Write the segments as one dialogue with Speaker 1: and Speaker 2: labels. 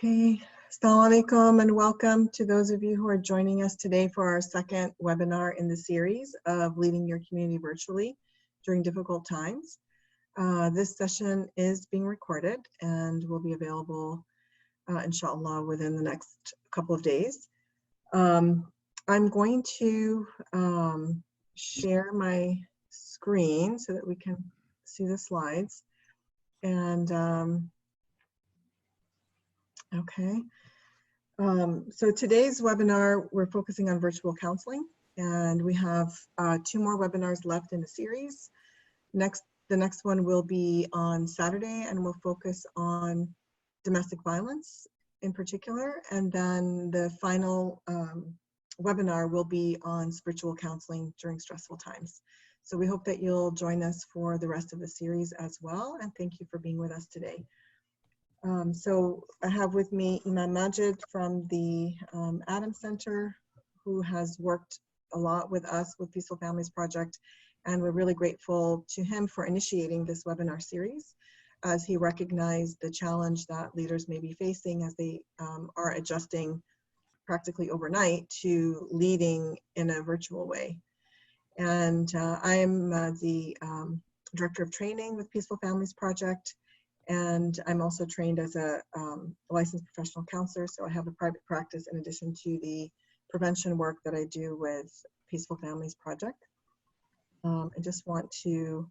Speaker 1: Okay, Assalamu alaikum and welcome to those of you who are joining us today for our second webinar in the series of Leading Your Community Virtually During Difficult Times. This session is being recorded and will be available, inshallah, within the next couple of days. I'm going to share my screen so that we can see the slides. And okay. So today's webinar, we're focusing on virtual counseling, and we have 2 more webinars left in the series. The next one will be on Saturday, and we'll focus on domestic violence in particular. And then the final webinar will be on spiritual counseling during stressful times. So we hope that you'll join us for the rest of the series as well, and thank you for being with us today. So I have with me Imam Majid from the Adams Center, who has worked a lot with us with Peaceful Families Project, and we're really grateful to him for initiating this webinar series, as he recognized the challenge that leaders may be facing as they are adjusting practically overnight to leading in a virtual way. And I am the Director of Training with Peaceful Families Project, and I'm also trained as a licensed professional counselor, so I have a private practice in addition to the prevention work that I do with Peaceful Families Project. I just want to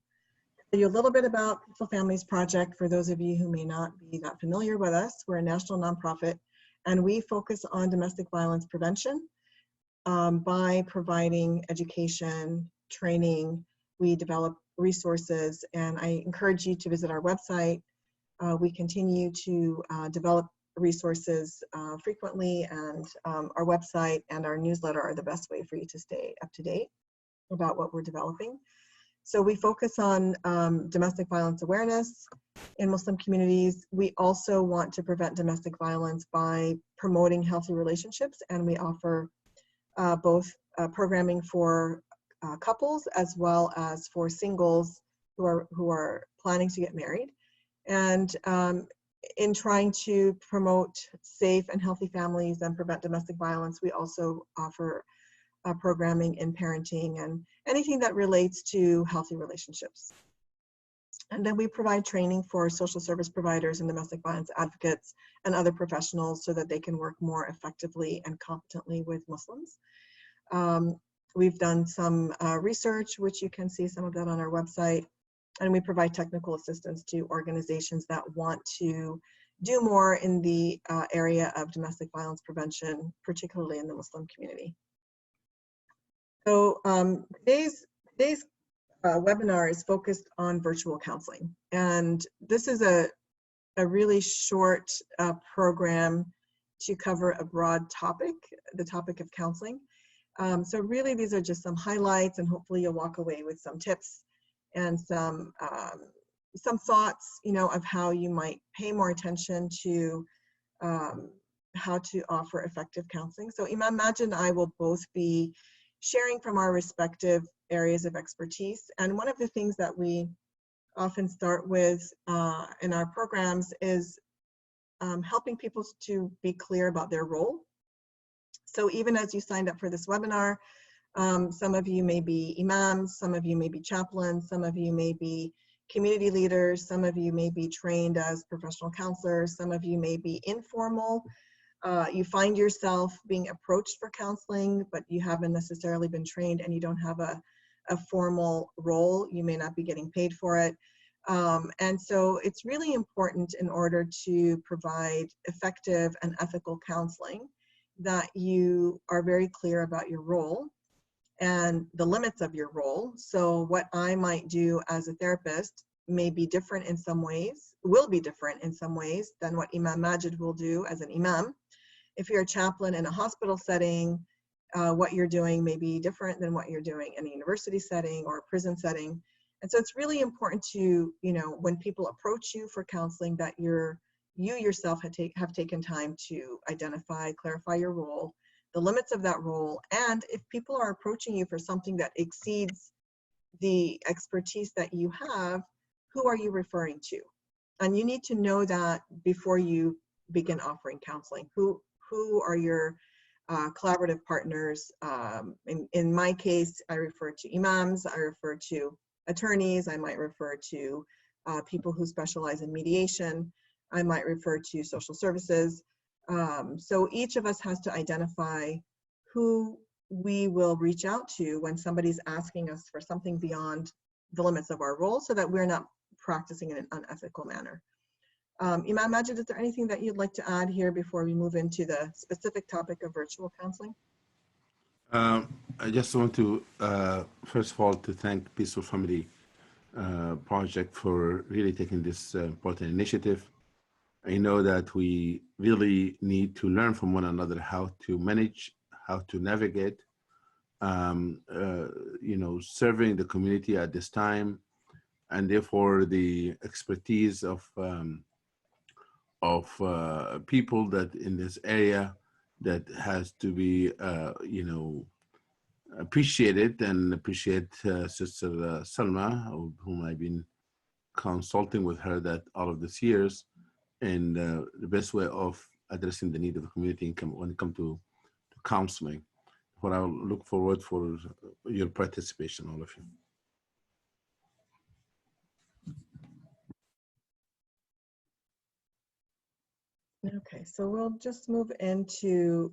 Speaker 1: tell you a little bit about Peaceful Families Project for those of you who may not be that familiar with us. We're a national nonprofit, and we focus on domestic violence prevention by providing education, training. We develop resources, and I encourage you to visit our website. We continue to develop resources frequently, and our website and our newsletter are the best way for you to stay up to date about what we're developing. So we focus on domestic violence awareness in Muslim communities. We also want to prevent domestic violence by promoting healthy relationships, and we offer both programming for couples as well as for singles who are planning to get married. And in trying to promote safe and healthy families and prevent domestic violence, we also offer programming in parenting and anything that relates to healthy relationships. And then we provide training for social service providers and domestic violence advocates and other professionals so that they can work more effectively and competently with Muslims. We've done some research, which you can see some of that on our website. And we provide technical assistance to organizations that want to do more in the area of domestic violence prevention, particularly in the Muslim community. So today's webinar is focused on virtual counseling. And this is a really short program to cover a broad topic, the topic of counseling. So really these are just some highlights, and hopefully you'll walk away with some tips and some thoughts, of how you might pay more attention to how to offer effective counseling. So Imam Majid and I will both be sharing from our respective areas of expertise. And one of the things that we often start with in our programs is helping people to be clear about their role. So even as you signed up for this webinar, some of you may be imams, some of you may be chaplains, some of you may be community leaders, some of you may be trained as professional counselors, some of you may be informal. You find yourself being approached for counseling, but you haven't necessarily been trained and you don't have a formal role. You may not be getting paid for it. And so it's really important, in order to provide effective and ethical counseling, that you are very clear about your role and the limits of your role. So what I might do as a therapist may be different in some ways, will be different in some ways than what Imam Majid will do as an imam. If you're a chaplain in a hospital setting, what you're doing may be different than what you're doing in a university setting or a prison setting. And so it's really important to, when people approach you for counseling, that you yourself have taken time to identify, clarify your role, the limits of that role, and if people are approaching you for something that exceeds the expertise that you have, who are you referring to? And you need to know that before you begin offering counseling? Who are your collaborative partners? In my case, I refer to imams, I refer to attorneys, I might refer to people who specialize in mediation, I might refer to social services. So each of us has to identify who we will reach out to when somebody's asking us for something beyond the limits of our role, so that we're not practicing in an unethical manner. Imam Majid, is there anything that you'd like to add here before we move into the specific topic of virtual counseling?
Speaker 2: I just want to, first of all, to thank Peaceful Family Project for really taking this important initiative. I know that we really need to learn from one another how to manage, how to navigate, serving the community at this time, and therefore the expertise of people that in this area that has to be, appreciated, and appreciate Sister Salma, whom I've been consulting with her that all of these years, and the best way of addressing the need of the community when it comes to counseling. What I'll look forward for your participation, all of you.
Speaker 1: Okay, so we'll just move into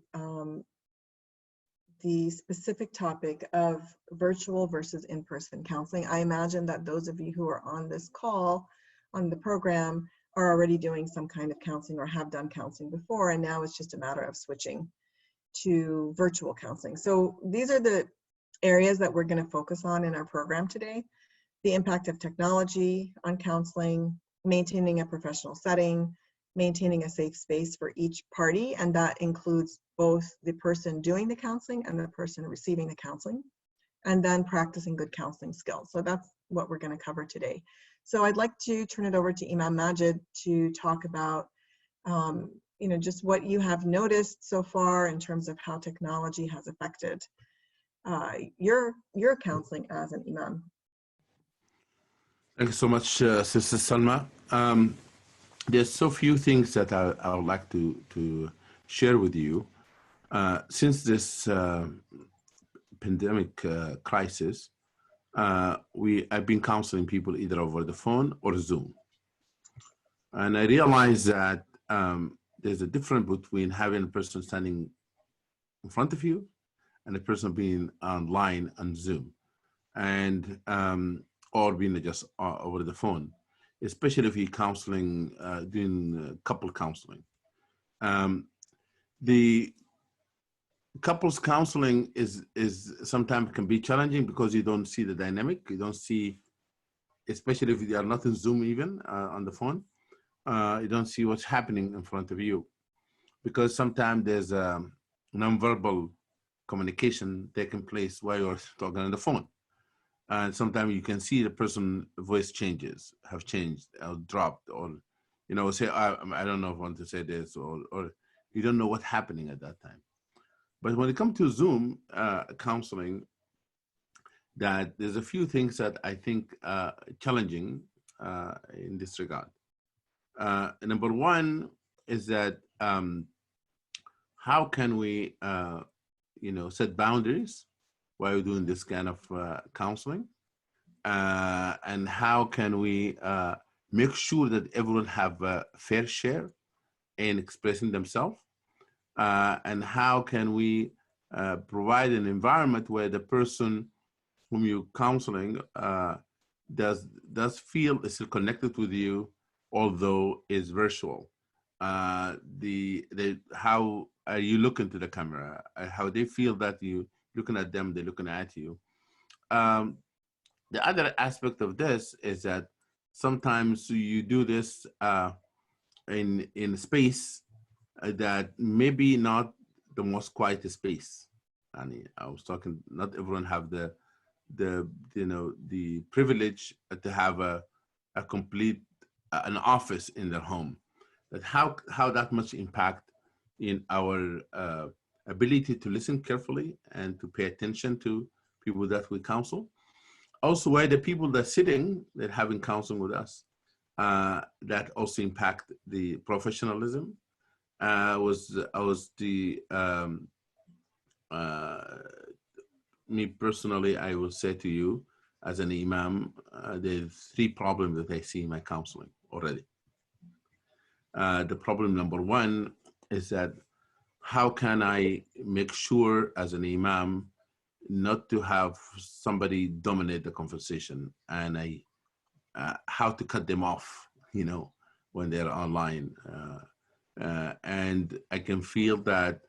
Speaker 1: the specific topic of virtual versus in-person counseling. I imagine that those of you who are on this call, on the program, are already doing some kind of counseling or have done counseling before, and now it's just a matter of switching to virtual counseling. So these are the areas that we're going to focus on in our program today: the impact of technology on counseling, maintaining a professional setting, maintaining a safe space for each party, and that includes both the person doing the counseling and the person receiving the counseling, and then practicing good counseling skills. So that's what we're going to cover today. So I'd like to turn it over to Imam Majid to talk about just what you have noticed so far in terms of how technology has affected your counseling as an imam.
Speaker 2: Thank you so much, Sister Salma. There's so few things that I would like to share with you. Since this pandemic crisis, I've been counseling people either over the phone or Zoom. And I realized that there's a difference between having a person standing in front of you and a person being online on Zoom, and or being just over the phone, especially if you're counseling, doing couple counseling. The couples counseling is sometimes can be challenging because you don't see the dynamic. You don't see, especially if you are not in Zoom even on the phone, you don't see what's happening in front of you, because sometimes there's a nonverbal communication taking place while you're talking on the phone. And sometimes you can see the person's voice have changed, or dropped, or, say, I don't know if I want to say this, or you don't know what's happening at that time. But when it comes to Zoom counseling, that there's a few things that I think challenging in this regard. Number one is that how can we, set boundaries while we're doing this kind of counseling? And how can we make sure that everyone have a fair share in expressing themselves? And how can we provide an environment where the person whom you're counseling does feel is still connected with you, although it's virtual? How are you looking to the camera? How they feel that you looking at them, they're looking at you. The other aspect of this is that sometimes you do this in space that maybe not the most quiet space. I was talking, not everyone have the privilege to have a complete an office in their home. That how that much impact in our ability to listen carefully and to pay attention to people that we counsel. Also, where the people that are sitting, that having counseling with us, that also impact the professionalism I was the me personally, I will say to you, as an imam, there's three problems that I see in my counseling already. The problem number one is that how can I make sure as an imam not to have somebody dominate the conversation, and how to cut them off, when they're online. And I can feel that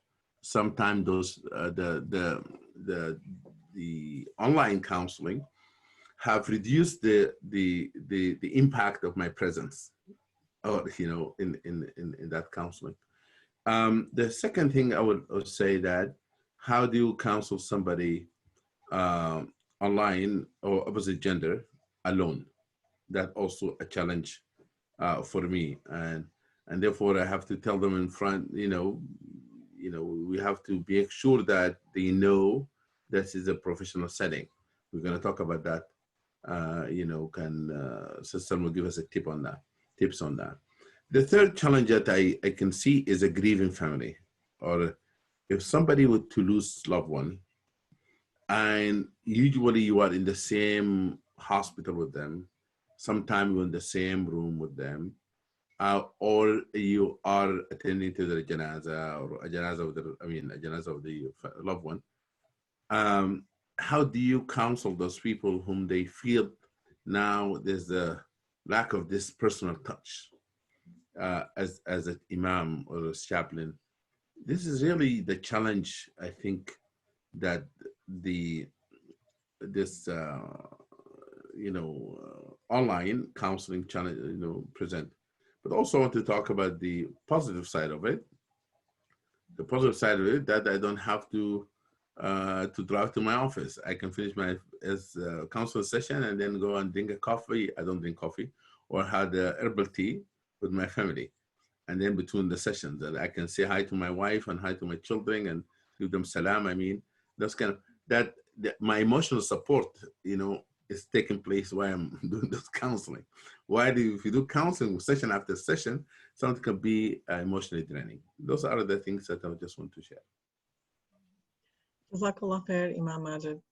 Speaker 2: sometimes those the online counseling have reduced the impact of my presence, or in that counseling. The second thing I would say that how do you counsel somebody online or opposite gender alone? That also a challenge for me, and therefore I have to tell them in front. We have to make sure that they know this is a professional setting. We're going to talk about that. Sister will give us a tips on that. The third challenge that I can see is a grieving family, or if somebody were to lose loved one, and usually you are in the same hospital with them, sometimes you're in the same room with them, or you are attending to the janaza, or a janaza of the loved one. How do you counsel those people whom they feel now there's a lack of this personal touch as an imam or a chaplain? This is really the challenge, I think, that this online counseling challenge present. But also I want to talk about the positive side of it. The positive side of it, that I don't have to drive to my office. I can finish my counseling session and then go and drink a coffee. I don't drink coffee, or have the herbal tea with my family. And then between the sessions, that I can say hi to my wife and hi to my children and give them salam. I mean, those kind of my emotional support, is taking place while I'm doing this counseling. If you do counseling session after session, something can be emotionally draining. Those are the things that I just want to share.
Speaker 1: Jazakallah khair, Imam Majid.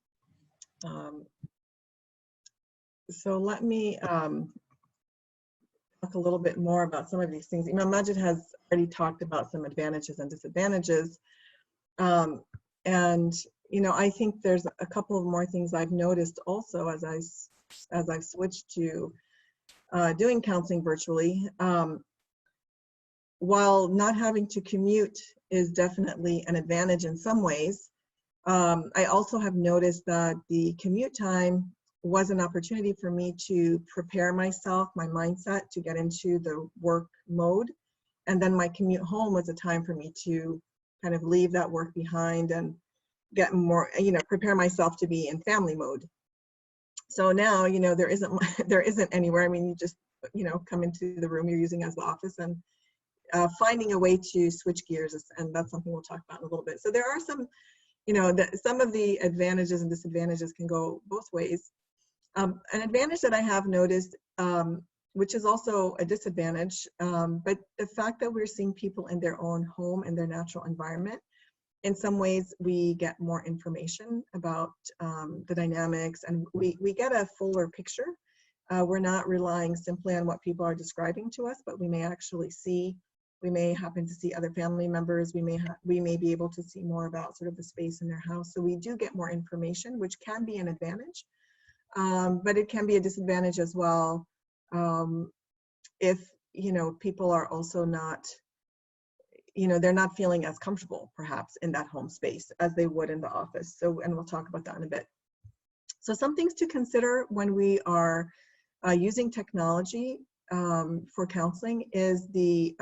Speaker 1: So let me talk a little bit more about some of these things. Imam Majid has already talked about some advantages and disadvantages. And I think there's a couple of more things I've noticed also as I've switched to doing counseling virtually. While not having to commute is definitely an advantage in some ways, I also have noticed that the commute time was an opportunity for me to prepare myself, my mindset, to get into the work mode. And then my commute home was a time for me to kind of leave that work behind and get more, prepare myself to be in family mode. So now, there isn't anywhere. I mean, you just, come into the room you're using as the office, and finding a way to switch gears, and that's something we'll talk about in a little bit. So there are some, some of the advantages and disadvantages can go both ways. An advantage that I have noticed, which is also a disadvantage, but the fact that we're seeing people in their own home, in their natural environment, in some ways we get more information about the dynamics, and we get a fuller picture. We're not relying simply on what people are describing to us, but we may actually see, we may happen to see other family members, we may be able to see more about sort of the space in their house. So we do get more information, which can be an advantage. But it can be a disadvantage as well if people are also not, they're not feeling as comfortable perhaps in that home space as they would in the office. So, and we'll talk about that in a bit. So some things to consider when we are using technology for counseling is the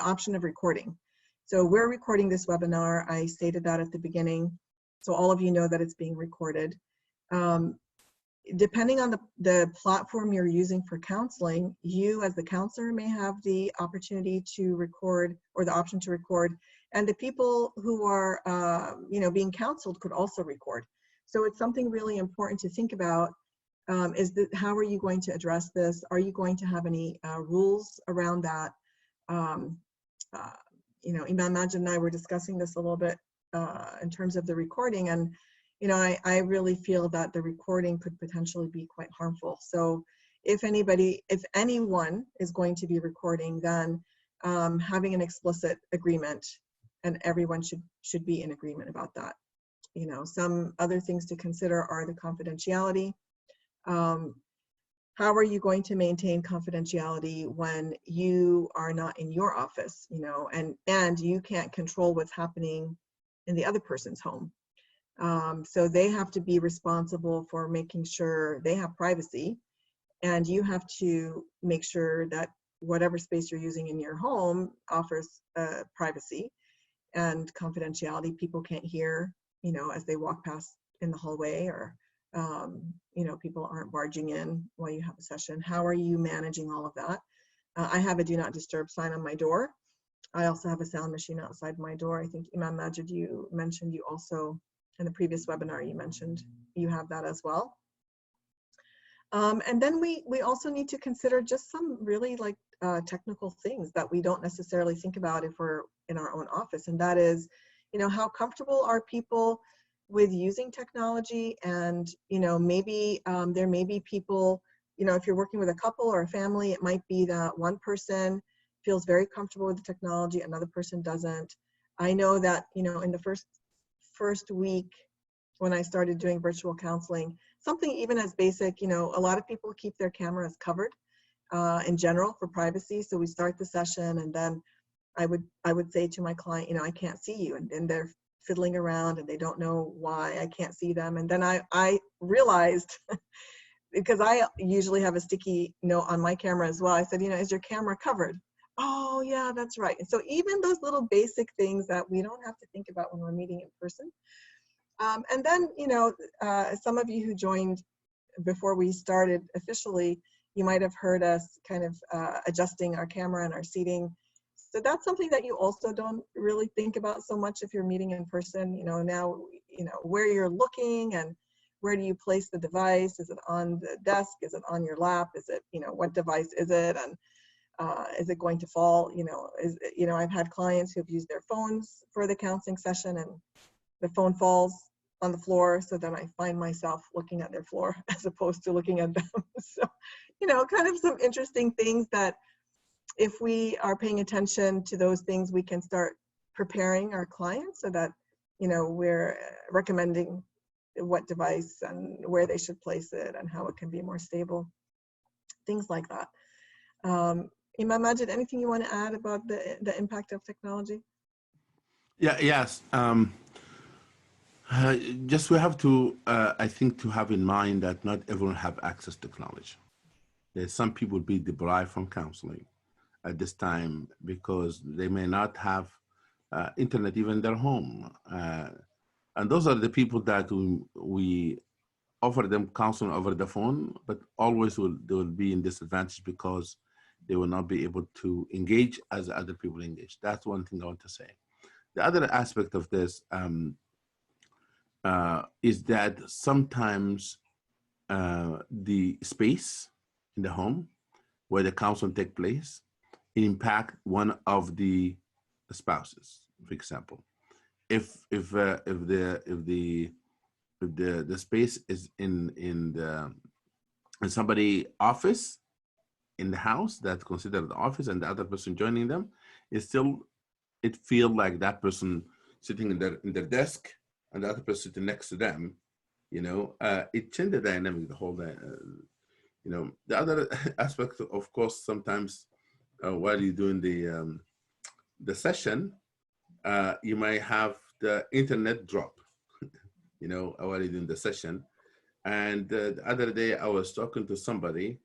Speaker 1: option of recording. So we're recording this webinar. I stated that at the beginning, so all of you know that it's being recorded. Depending on the platform you're using for counseling, you as the counselor may have the opportunity to record, or the option to record, and the people who are being counseled could also record. So it's something really important to think about, is that how are you going to address this? Are you going to have any rules around that? Imam Majid and I were discussing this a little bit in terms of the recording, and I really feel that the recording could potentially be quite harmful. So if anyone is going to be recording, then having an explicit agreement, and everyone should be in agreement about that. Some other things to consider are the confidentiality. How are you going to maintain confidentiality when you are not in your office, and you can't control what's happening in the other person's home? So they have to be responsible for making sure they have privacy, and you have to make sure that whatever space you're using in your home offers privacy and confidentiality. People can't hear, as they walk past in the hallway, or people aren't barging in while you have a session. How are you managing all of that? I have a do not disturb sign on my door. I also have a sound machine outside my door. I think Imam Majid, you mentioned you also, in the previous webinar, you mentioned you have that as well. And then we also need to consider just some really technical things that we don't necessarily think about if we're in our own office. And that is, how comfortable are people with using technology? And, maybe there may be people, if you're working with a couple or a family, it might be that one person feels very comfortable with the technology, another person doesn't. I know that, in the first week when I started doing virtual counseling, something even as basic, a lot of people keep their cameras covered in general for privacy. So we start the session, and then I would say to my client, I can't see you, and they're fiddling around and they don't know why I can't see them. And then I realized, because I usually have a sticky note on my camera as well, I said, is your camera covered? Oh yeah, that's right. And so even those little basic things that we don't have to think about when we're meeting in person. And then, some of you who joined before we started officially, you might have heard us kind of adjusting our camera and our seating. So that's something that you also don't really think about so much if you're meeting in person. Now, where you're looking and where do you place the device? Is it on the desk? Is it on your lap? Is it, what device is it? And is it going to fall? I've had clients who've used their phones for the counseling session, and the phone falls on the floor. So then I find myself looking at their floor as opposed to looking at them. So, kind of some interesting things that if we are paying attention to those things, we can start preparing our clients so that, we're recommending what device and where they should place it and how it can be more stable, things like that. Imam Majid, anything you want to add about the impact of technology?
Speaker 2: Yes. Just we have to, I think, to have in mind that not everyone have access to technology. There's some people be deprived from counseling at this time because they may not have internet even in their home. And those are the people that we offer them counseling over the phone, but always they will be in disadvantage because they will not be able to engage as other people engage. That's one thing I want to say. The other aspect of this is that sometimes the space in the home where the counseling takes place impact one of the spouses. For example, if the space is in somebody office in the house that's considered the office, and the other person joining them, it feels like that person sitting in their desk and the other person sitting next to them. It changed the dynamic, the whole the other aspect, of course, sometimes while you're doing the session, you might have the internet drop, while you're doing the session. And the other day I was talking to somebody,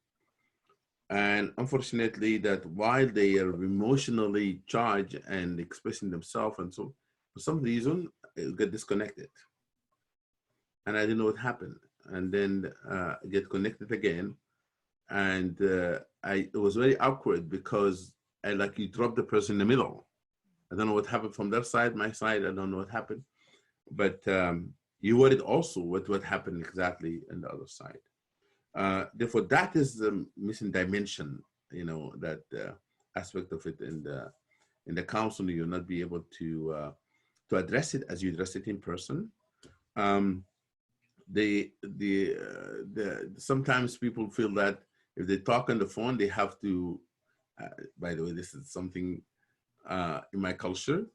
Speaker 2: and unfortunately that while they are emotionally charged and expressing themselves, and so for some reason it got disconnected. And I didn't know what happened. And then get connected again. And it was very awkward because you dropped the person in the middle. I don't know what happened from their side, my side, I don't know what happened. But you worried also what happened exactly on the other side. Therefore, that is the missing dimension, that aspect of it in the counseling, you'll not be able to address it as you address it in person. Sometimes people feel that if they talk on the phone, they have to. By the way, this is something in my culture.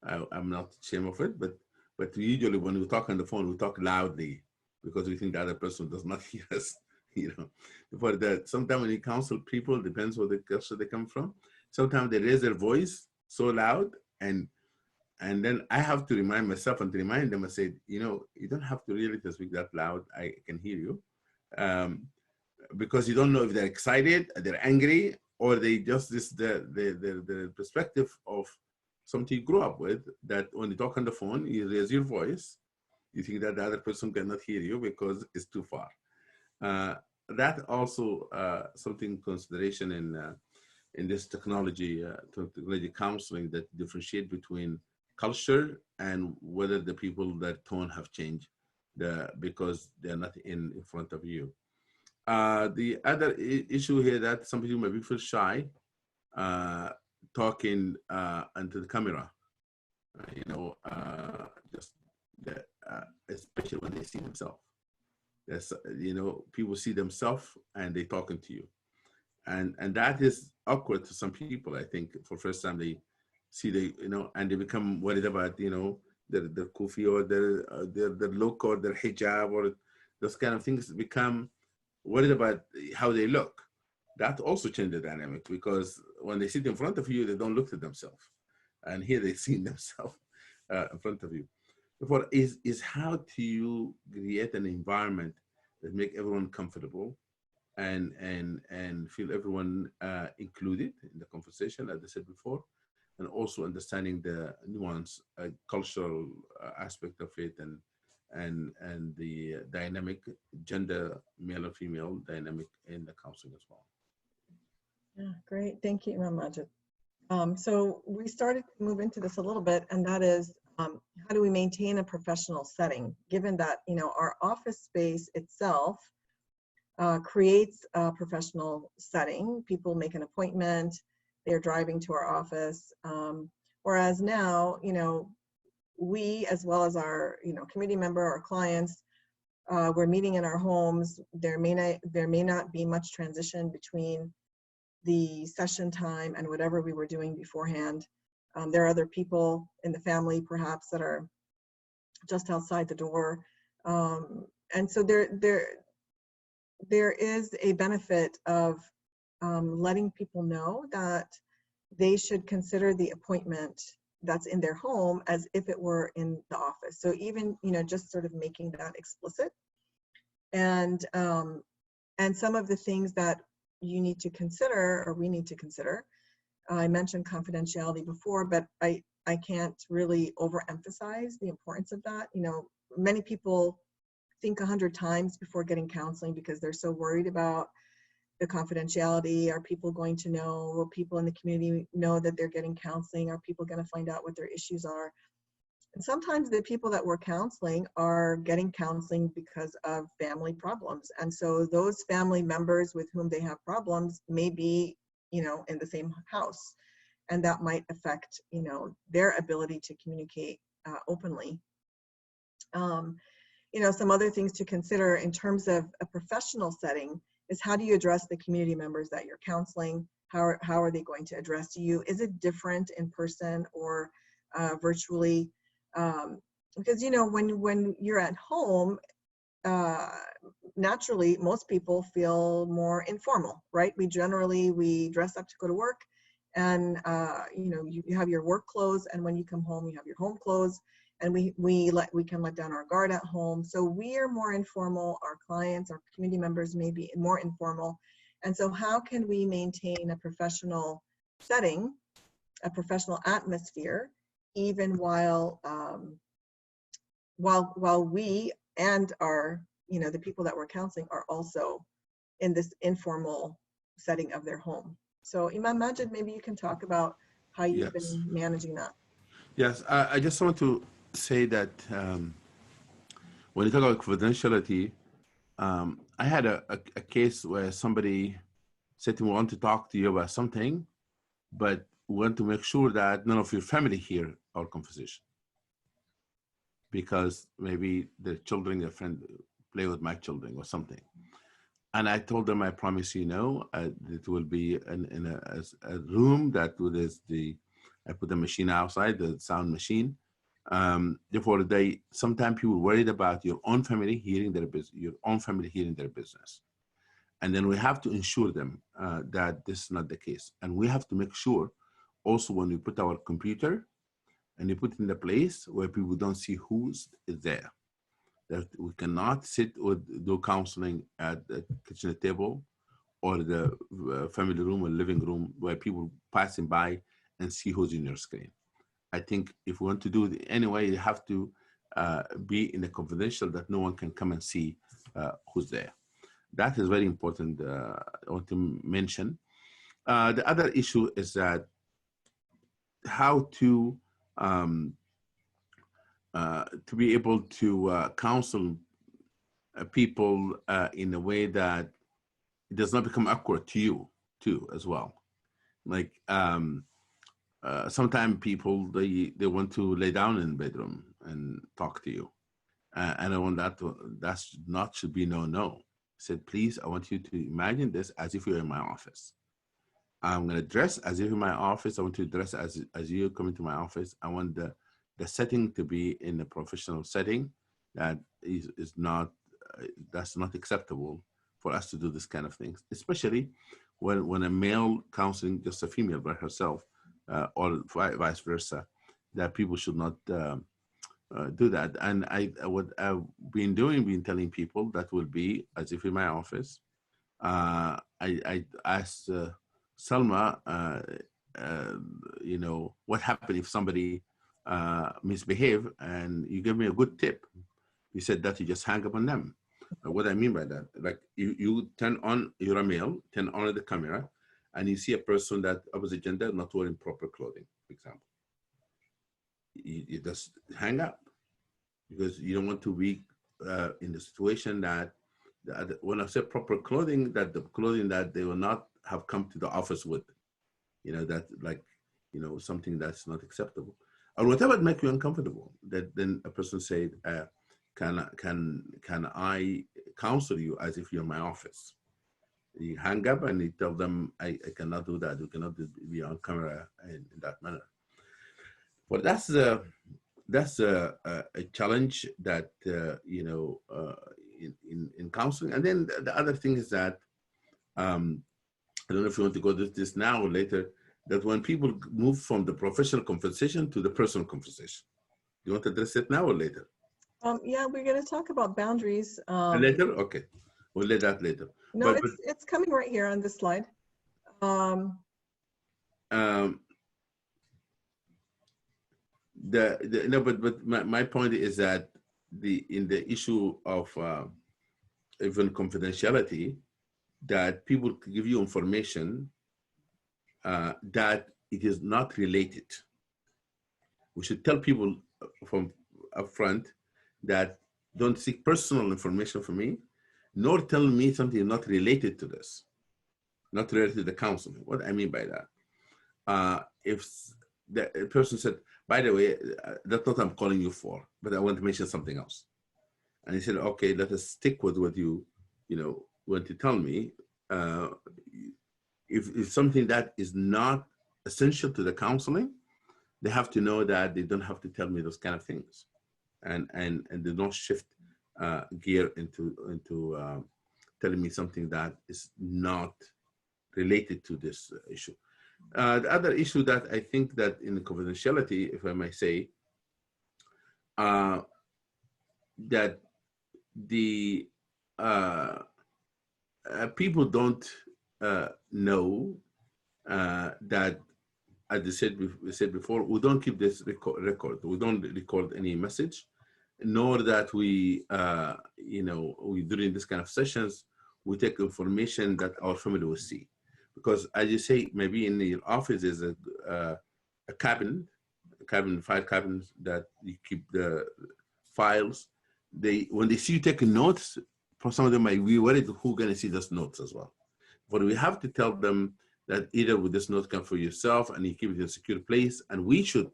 Speaker 2: I'm not ashamed of it, but usually when we talk on the phone, we talk loudly because we think the other person does not hear us. You know, but that sometimes when you counsel people, depends what the culture they come from. Sometimes they raise their voice so loud, and then I have to remind myself and to remind them. I said, you know, you don't have to really to speak that loud. I can hear you, because you don't know if they're excited, they're angry, or they just the perspective of something you grew up with. That when you talk on the phone, you raise your voice, you think that the other person cannot hear you because it's too far. That also something consideration in this technology counseling, that differentiate between culture and whether the people, their tone have changed because they're not in front of you. The other issue here that some people maybe feel shy talking into the camera, just especially when they see themselves. That's, people see themselves and they talking to you. And that is awkward to some people. I think for first time they see and they become worried about their kufi or their look or their hijab or those kind of things, become worried about how they look. That also changed the dynamic, because when they sit in front of you, they don't look at themselves, and here they see themselves in front of you. Therefore, is how do you create an environment that make everyone comfortable and feel everyone included in the conversation, as I said before, and also understanding the nuance, cultural aspect of it, and the dynamic gender, male or female dynamic in the counseling as well.
Speaker 1: Yeah, great. Thank you, Imam Majid. So we started to move into this a little bit, and that is how do we maintain a professional setting, given that our office space itself creates a professional setting. People make an appointment, they're driving to our office, whereas now we, as well as our community member, our clients, we're meeting in our homes. There may not be much transition between the session time and whatever we were doing beforehand. There are other people in the family perhaps that are just outside the door, and so there is a benefit of letting people know that they should consider the appointment that's in their home as if it were in the office. So even just sort of making that explicit, and some of the things that you need to consider, or we need to consider. I mentioned confidentiality before, but I can't really overemphasize the importance of that. Many people think 100 times before getting counseling because they're so worried about the confidentiality. Are people going to know? Will people in the community know that they're getting counseling? Are people going to find out what their issues are? And sometimes the people that we're counseling are getting counseling because of family problems. And so those family members with whom they have problems may be, in the same house. And that might affect, their ability to communicate openly. Some other things to consider in terms of a professional setting is how do you address the community members that you're counseling? How are they going to address you? Is it different in person or virtually? Because when you're at home, naturally most people feel more informal, right? We dress up to go to work, and you have your work clothes, and when you come home you have your home clothes, and we can let down our guard at home. So we are more informal. Our clients, our community members may be more informal. And so how can we maintain a professional setting, a professional atmosphere, even while we and our the people that we're counseling are also in this informal setting of their home? So Imam Majid, maybe you can talk about how you've been managing that.
Speaker 2: Yes, I just want to say that when you talk about confidentiality, I had a case where somebody said to me, "I want to talk to you about something," but we want to make sure that none of your family hear our conversation, because maybe their children, their friend, play with my children or something. And I told them, I promise you, no, it will be in a room that is I put the machine outside, the sound machine. Therefore, sometimes people worried about your own family hearing their business, and then we have to ensure them that this is not the case. And we have to make sure also when we put our computer and you put it in the place where people don't see who's there, that we cannot sit or do counseling at the kitchen table or the family room or living room where people passing by and see who's in your screen. I think if we want to do it anyway, you have to be in a confidential that no one can come and see who's there. That is very important, I want to mention. The other issue is that how to be able to counsel people in a way that it does not become awkward to you too as well. Like sometimes people, they want to lay down in the bedroom and talk to you. And I want that's not should be no. I said, please, I want you to imagine this as if you're in my office. I'm going to dress as if in my office. I want to dress as you come into my office. I want the setting to be in a professional setting that is not, that's not acceptable for us to do this kind of things, especially when a male counseling just a female by herself, or vice versa, that people should not do that. And what I've been telling people that will be as if in my office. I asked Salma, what happened if somebody misbehave, and you gave me a good tip. You said that you just hang up on them. What I mean by that, like you turn on, you're a male, turn on the camera, and you see a person that opposite gender not wearing proper clothing, for example. You just hang up, because you don't want to be in the situation that when I say proper clothing, that the clothing that they will not have come to the office with, that like, something that's not acceptable, or whatever make you uncomfortable. That then a person said, can I counsel you as if you're in my office? You hang up and you tell them, I cannot do that. You cannot be on camera in that manner. Well, that's a challenge that in counseling. And then the other thing is that I don't know if you want to go to this now or later, that when people move from the professional conversation to the personal conversation, you want to address it now or later?
Speaker 1: Yeah, we're going to talk about boundaries.
Speaker 2: Later? Okay. We'll let that later.
Speaker 1: No, it's coming right here on this slide.
Speaker 2: But my point is that in the issue of even confidentiality, that people give you information that it is not related. We should tell people from upfront that don't seek personal information from me, nor tell me something not related to this, not related to the counseling. What I mean by that, if the person said, by the way, that's what I'm calling you for, but I want to mention something else. And he said, okay, let us stick with what you want to tell me. If something that is not essential to the counseling, they have to know that they don't have to tell me those kind of things, and they don't shift gear into telling me something that is not related to this issue. The other issue that I think that in the confidentiality, if I may say, that the people don't know that, as I said before, we don't keep this record. We don't record any message, nor that we, we during this kind of sessions, we take information that our family will see. Because as you say, maybe in your office is a file cabins that you keep the files. When they see you taking notes, for some of them might be worried who's going to see those notes as well. But we have to tell them that either with this note come for yourself and you keep it in a secure place, and we should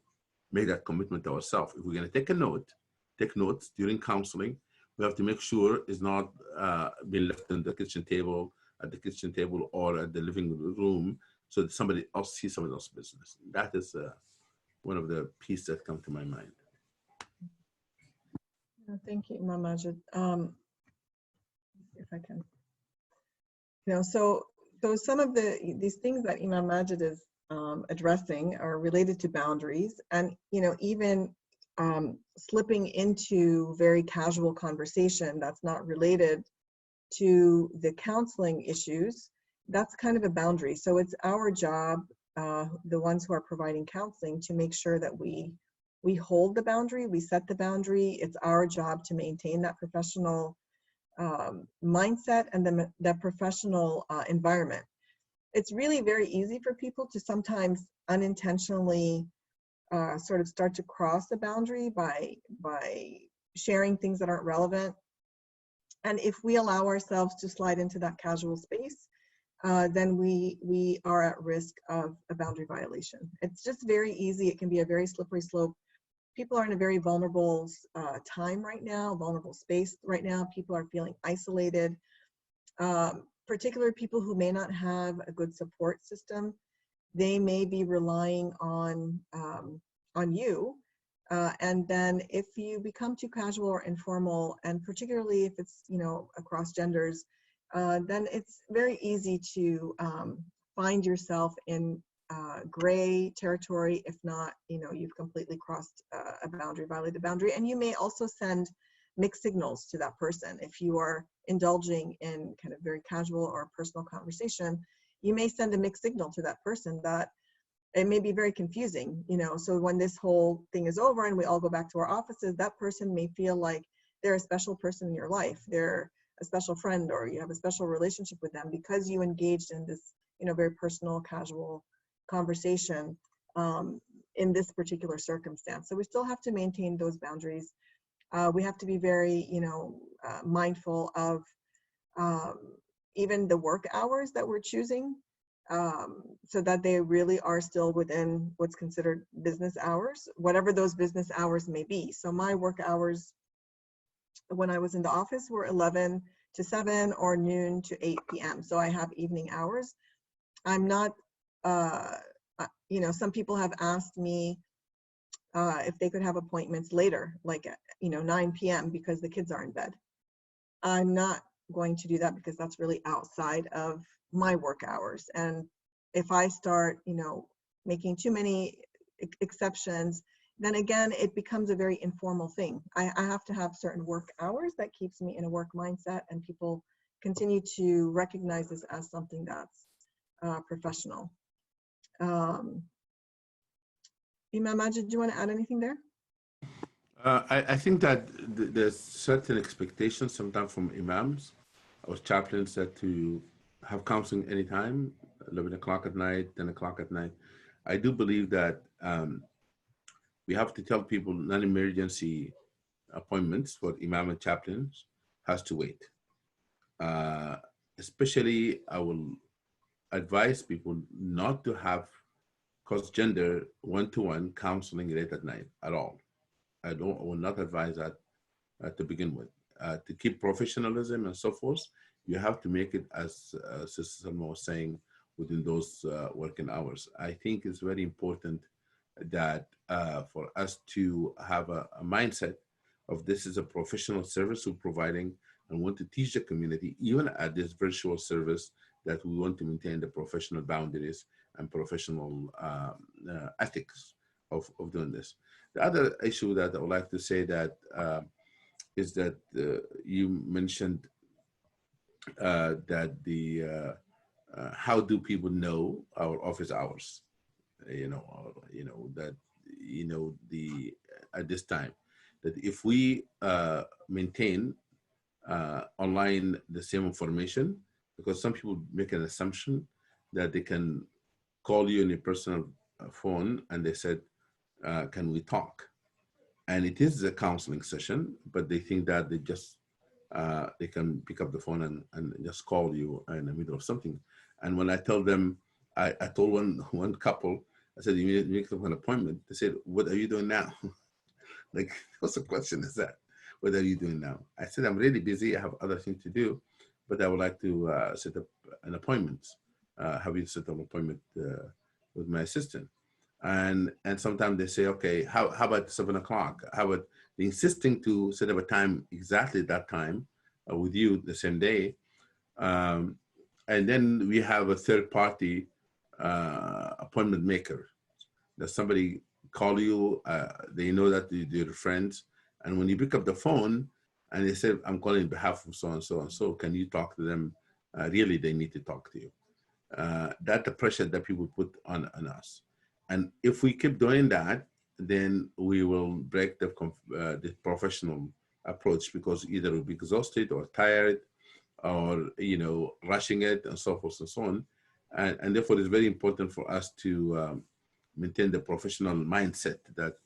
Speaker 2: make that commitment ourselves. If we're going to take notes during counseling, we have to make sure it's not being left on the kitchen table, or at the living room, so that somebody else sees somebody else's business. That is one of the pieces that come to my mind.
Speaker 1: Thank you, Imam Majid. If I can, so some of these things that Imam Majid is addressing are related to boundaries, and even slipping into very casual conversation that's not related to the counseling issues. That's kind of a boundary. So it's our job, the ones who are providing counseling, to make sure that we hold the boundary, we set the boundary. It's our job to maintain that professional mindset and that professional environment. It's really very easy for people to sometimes unintentionally sort of start to cross the boundary by sharing things that aren't relevant. And if we allow ourselves to slide into that casual space, then we are at risk of a boundary violation. It's just very easy. It can be a very slippery slope. People are in a very vulnerable time right now, vulnerable space right now. People are feeling isolated, particularly people who may not have a good support system. They may be relying on you. And then if you become too casual or informal, and particularly if it's, across genders, then it's very easy to find yourself in gray territory. If not, you've completely crossed a boundary, violated a boundary. And you may also send mixed signals to that person. If you are indulging in kind of very casual or personal conversation, you may send a mixed signal to that person that it may be very confusing, so when this whole thing is over and we all go back to our offices, that person may feel like they're a special person in your life. They're a special friend, or you have a special relationship with them because you engaged in this, very personal, casual conversation in this particular circumstance. So we still have to maintain those boundaries. We have to be very, mindful of even the work hours that we're choosing, so that they really are still within what's considered business hours, whatever those business hours may be. So my work hours when I was in the office were 11 to 7 or noon to 8 p.m. So I have evening hours. I'm not, some people have asked me if they could have appointments later, like, 9 p.m. because the kids are in bed. I'm not going to do that because that's really outside of my work hours. And if I start, making too many exceptions, then again, it becomes a very informal thing. I have to have certain work hours that keeps me in a work mindset, and people continue to recognize this as something that's professional. Imam Majid, do you want to add anything there?
Speaker 2: I think that there's certain expectations sometimes from imams or chaplains that to have counseling anytime, 11 o'clock at night, 10 o'clock at night. I do believe that we have to tell people non-emergency appointments for imam and chaplains has to wait. Especially, I will advise people not to have cross-gender one-to-one counseling late at night at all. I will not advise that to begin with. To keep professionalism and so forth, you have to make it, as Sister Salma was saying, within those working hours. I think it's very important that for us to have a mindset of this is a professional service we're providing, and want to teach the community, even at this virtual service, that we want to maintain the professional boundaries and professional ethics of doing this. The other issue that I would like to say that is that you mentioned that how do people know our office hours? At this time, that if we maintain online the same information, because some people make an assumption that they can call you on your personal phone and they said, can we talk? And it is a counseling session, but they think that they can pick up the phone and just call you in the middle of something. And when I tell them, I told one couple, I said, you need to make an appointment. They said, what are you doing now? Like, what's the question is that? What are you doing now? I said, I'm really busy. I have other things to do, but I would like to set up an appointment. Have you set up an appointment with my assistant? And sometimes they say, okay, how about 7 o'clock? How about insisting to set up a time exactly that time with you the same day? And then we have a third party appointment maker. That somebody call you, they know that they're friends, and when you pick up the phone and they say, I'm calling on behalf of so and so and so, can you talk to them? Really, they need to talk to you. That's the pressure that people put on us. And if we keep doing that, then we will break the professional approach, because either we'll be exhausted or tired or, rushing it and so forth and so on. And therefore, it's very important for us to maintain the professional mindset that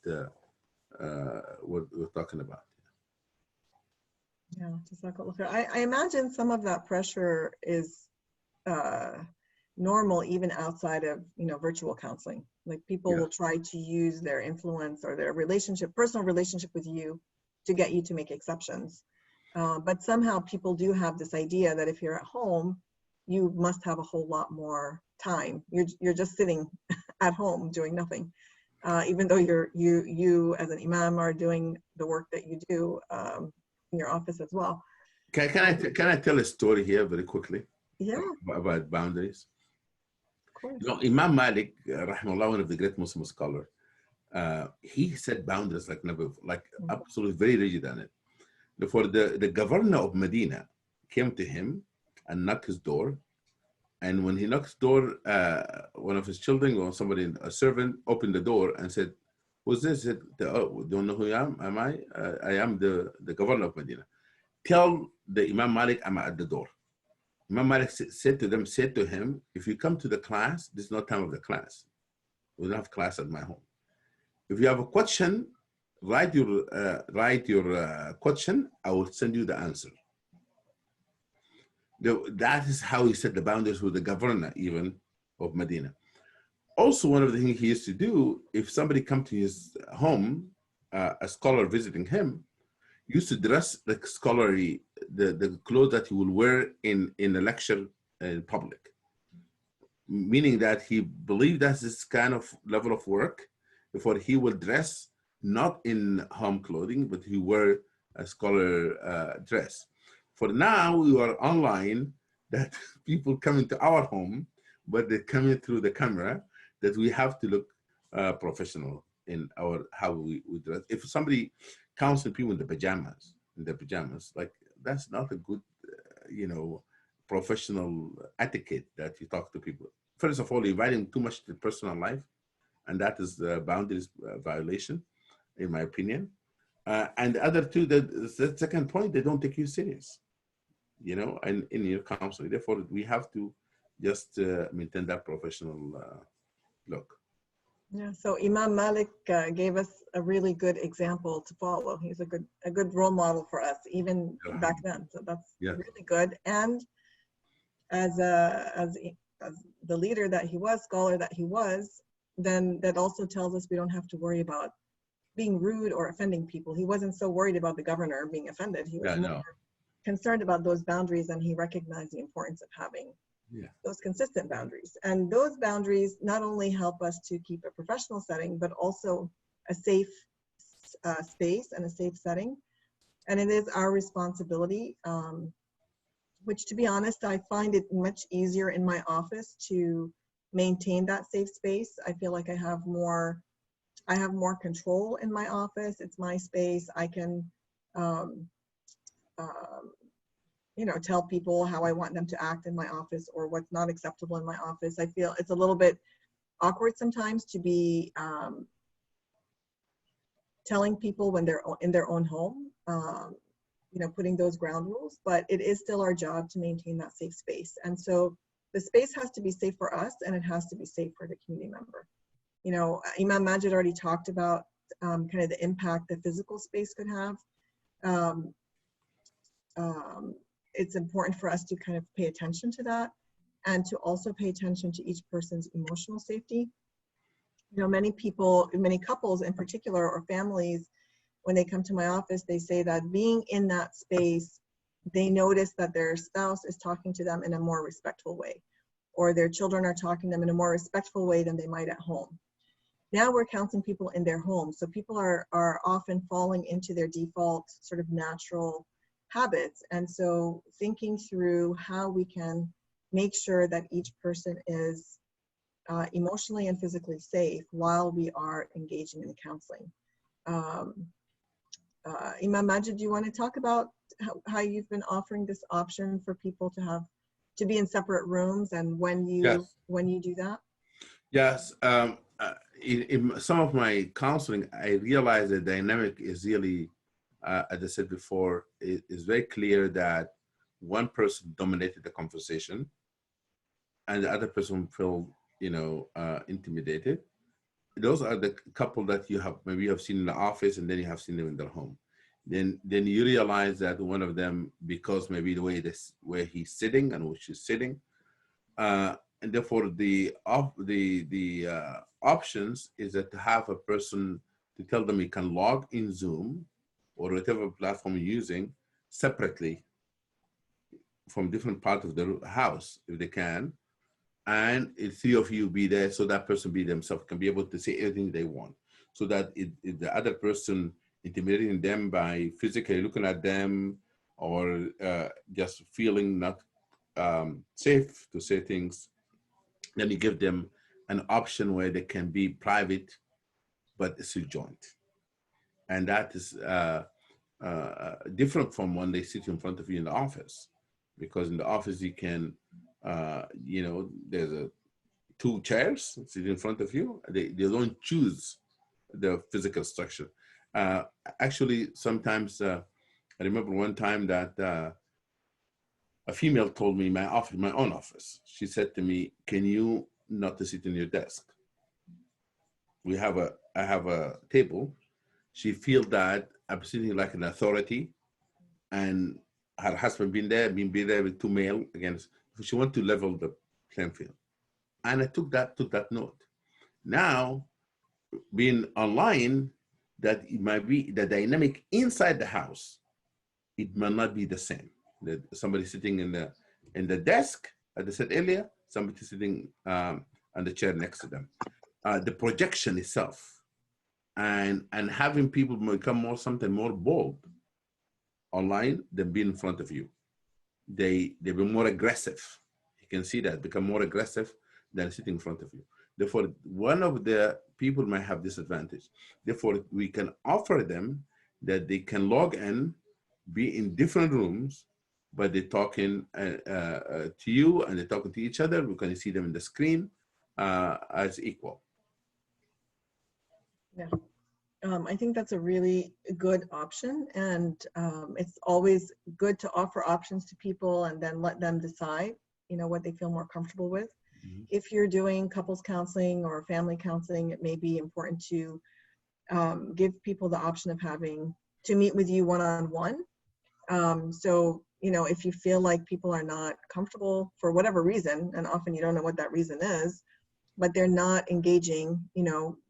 Speaker 2: we're talking about.
Speaker 1: Yeah, just like I imagine some of that pressure is normal even outside of virtual counseling. Like people will try to use their influence or their personal relationship with you to get you to make exceptions. But somehow people do have this idea that if you're at home, you must have a whole lot more time. You're just sitting at home doing nothing, even though you as an imam are doing the work that you do in your office as well.
Speaker 2: Can I tell a story here very quickly?
Speaker 1: Yeah,
Speaker 2: About boundaries.
Speaker 1: of course.
Speaker 2: Imam Malik, rahimahullah, one of the great Muslim scholars, he set boundaries like never, like absolutely very rigid on it. Therefore, the governor of Medina came to him and knocked his door. And when he knocked his door, one of his children or somebody, a servant, opened the door and said, who's this? He said, oh, don't know who I am? Am I? I am the governor of Medina. Tell the Imam Malik I'm at the door. Imam Malik said to him, if you come to the class, this is not time of the class. We don't have class at my home. If you have a question, write your question. I will send you the answer. That is how he set the boundaries with the governor even of Medina. Also, one of the things he used to do, if somebody come to his home, a scholar visiting him, used to dress like scholarly, the clothes that he will wear in a lecture in public. Meaning that he believed that's this kind of level of work before he will dress not in home clothing, but he wear a scholar dress. For now, we are online, that people come into our home, but they come in through the camera, that we have to look professional in how we dress. If somebody counsels people in the pajamas, like that's not a good, professional etiquette that you talk to people. First of all, inviting too much to personal life, and that is the boundaries violation, in my opinion. And the other two, the second point, they don't take you serious, and in your counseling. Therefore, we have to just maintain that professional look.
Speaker 1: Yeah, so Imam Malik gave us a really good example to follow. He's a good role model for us, even back then. So that's really good. And as the leader that he was, scholar that he was, then that also tells us we don't have to worry about being rude or offending people. He wasn't so worried about the governor being offended. He was more concerned about those boundaries, and he recognized the importance of having those consistent boundaries. And those boundaries not only help us to keep a professional setting, but also a safe space and a safe setting. And it is our responsibility, which, to be honest, I find it much easier in my office to maintain that safe space. I feel like I have more control in my office. It's my space. I can tell people how I want them to act in my office or what's not acceptable in my office. I feel it's a little bit awkward sometimes to be telling people when they're in their own home, putting those ground rules, but it is still our job to maintain that safe space. And so the space has to be safe for us, and it has to be safe for the community member. Imam Majid already talked about kind of the impact that physical space could have. It's important for us to kind of pay attention to that. and to also pay attention to each person's emotional safety. You know, many people, many couples in particular, or families, when they come to my office, they say that being in that space, they notice that their spouse is talking to them in a more respectful way, or their children are talking to them in a more respectful way than they might at home. Now we're counseling people in their homes, so people are often falling into their default sort of natural habits. And so thinking through how we can make sure that each person is emotionally and physically safe while we are engaging in the counseling. Imam Majid, do you want to talk about how you've been offering this option for people to be in separate rooms, and when you do that?
Speaker 2: Yes. In some of my counseling, I realized the dynamic is really, as I said before, it is very clear that one person dominated the conversation and the other person felt, intimidated. Those are the couple that you have seen in the office, and then you have seen them in their home. Then you realize that one of them, because maybe the way where he's sitting and where she's sitting, and therefore the options is that to have a person to tell them you can log in Zoom or whatever platform you're using separately from different parts of the house if they can, and if three of you be there, so that person be themselves can be able to say everything they want, so that if the other person intimidating them by physically looking at them or just feeling not safe to say things, then you give them an option where they can be private, but it's a joint. And that is different from when they sit in front of you in the office, because in the office you can, there's two chairs sit in front of you. They don't choose the physical structure. Actually, sometimes I remember one time that a female told me in my own office, she said to me, "Can you not to sit in your desk? I have a table." She feels that I'm sitting like an authority, and her husband been there with two male against. She want to level the playing field, and I took that note. Now, being online, that it might be the dynamic inside the house. It might not be the same. That somebody sitting in the desk, as I said earlier, somebody sitting on the chair next to them. The projection itself, and having people become something more bold online than being in front of you. They be more aggressive. You can see that, become more aggressive than sitting in front of you. Therefore, one of the people might have disadvantage. Therefore, we can offer them that they can log in, be in different rooms, but they're talking to you and they're talking to each other. We can see them in the screen as equal.
Speaker 1: Yeah. I think that's a really good option, and it's always good to offer options to people and then let them decide, what they feel more comfortable with. Mm-hmm. If you're doing couples counseling or family counseling, it may be important to give people the option of having to meet with you one-on-one. So, if you feel like people are not comfortable for whatever reason, and often you don't know what that reason is, but they're not engaging,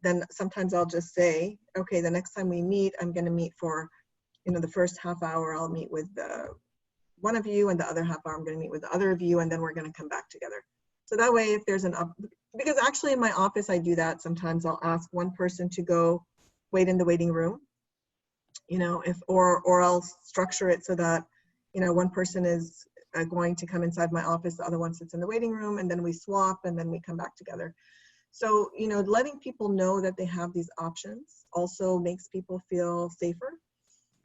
Speaker 1: then sometimes I'll just say, okay, the next time we meet, I'm going to meet for, the first half hour, I'll meet with one of you, and the other half hour, I'm going to meet with the other of you, and then we're going to come back together. So that way, if there's because actually in my office, I do that. Sometimes I'll ask one person to go wait in the waiting room, or I'll structure it so that, one person is going to come inside my office, the other one sits in the waiting room, and then we swap, and then we come back together. So, letting people know that they have these options also makes people feel safer.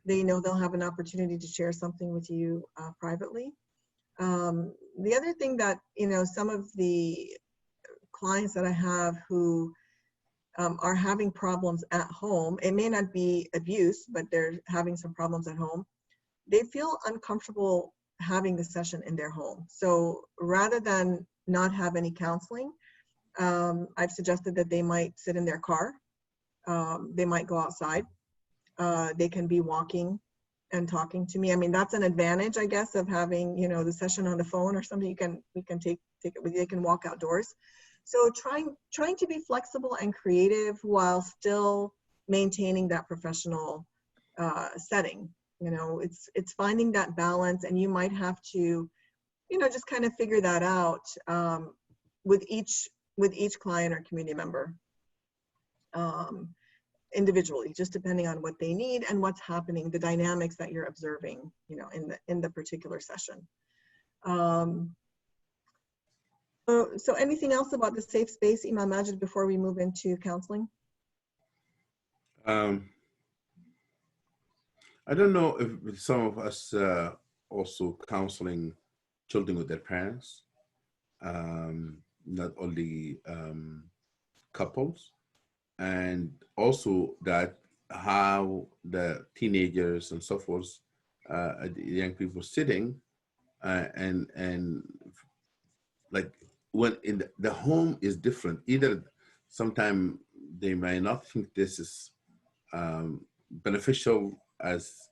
Speaker 1: They know they'll have an opportunity to share something with you privately. The other thing that, some of the clients that I have who are having problems at home, it may not be abuse, but they're having some problems at home. They feel uncomfortable having the session in their home. So rather than not have any counseling, I've suggested that they might sit in their car. They might go outside. They can be walking and talking to me. I mean, that's an advantage, I guess, of having, the session on the phone or something. We can take take it with you. They can walk outdoors. So trying to be flexible and creative while still maintaining that professional setting. You know, it's finding that balance, and you might have to, you know, just kind of figure that out with each client or community member individually, just depending on what they need and what's happening, the dynamics that you're observing, you know, in the particular session. So anything else about the safe space, Imam Majid, before we move into counseling?
Speaker 2: I don't know if some of us also counseling children with their parents, not only couples, and also that how the teenagers and so forth, the young people sitting and like when in the home is different. Either sometimes they may not think this is beneficial as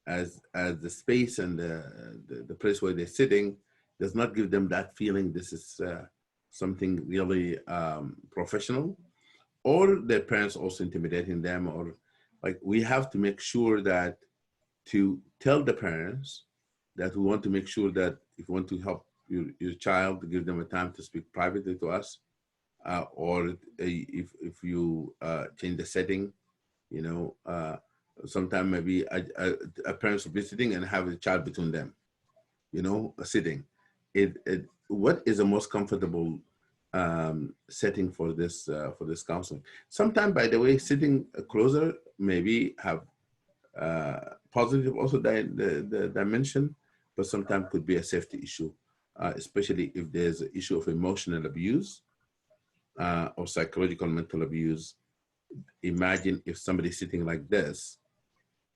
Speaker 2: the space and the place where they're sitting does not give them that feeling this is something really professional, or their parents also intimidating them, or like we have to make sure that to tell the parents that we want to make sure that if you want to help your child, to give them a time to speak privately to us, or if you change the setting, you know, sometimes maybe a parents will be sitting and have a child between them, you know, sitting. What is the most comfortable setting for this counseling? Sometimes, by the way, sitting closer maybe have positive also the dimension, but sometimes could be a safety issue, especially if there's an issue of emotional abuse or psychological mental abuse. Imagine if somebody's sitting like this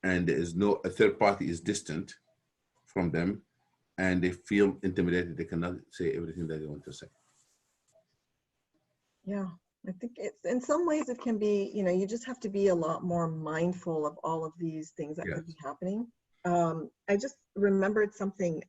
Speaker 2: and there is no, a third party is distant from them and they feel intimidated, they cannot say everything that they want to say.
Speaker 1: Yeah, I think it's, in some ways it can be, you know, you just have to be a lot more mindful of all of these things that could be happening. I just remembered something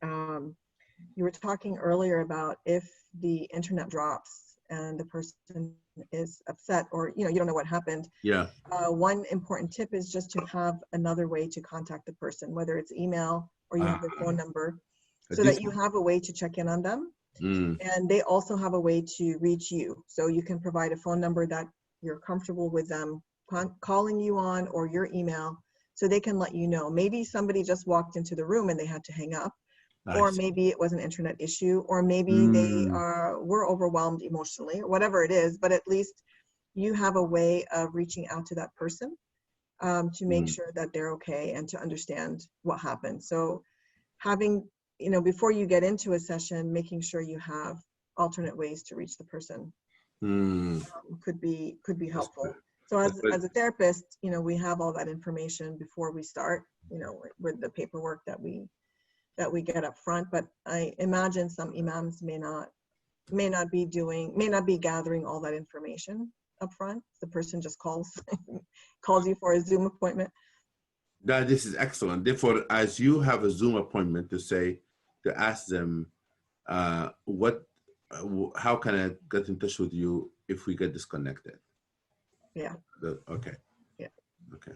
Speaker 1: you were talking earlier about if the internet drops and the person is upset, or, you know, you don't know what happened.
Speaker 2: Yeah.
Speaker 1: One important tip is just to have another way to contact the person, whether it's email or you have their phone number, so that you have a way to check in on them. And they also have a way to reach you. So you can provide a phone number that you're comfortable with them calling you on, or your email, so they can let you know. Maybe somebody just walked into the room and they had to hang up, or maybe it was an internet issue, or maybe they were overwhelmed emotionally, or whatever it is, but at least you have a way of reaching out to that person to make sure that they're okay and to understand what happened. So having, you know, before you get into a session, making sure you have alternate ways to reach the person could be helpful. So as a therapist, you know, we have all that information before we start, you know, with the paperwork that we get up front. But I imagine some imams may not be gathering all that information up front. The person just calls you for a Zoom appointment.
Speaker 2: This is excellent. Therefore, as you have a Zoom appointment to ask them, how can I get in touch with you if we get disconnected?
Speaker 1: Yeah.
Speaker 2: Okay.
Speaker 1: Yeah.
Speaker 2: Okay.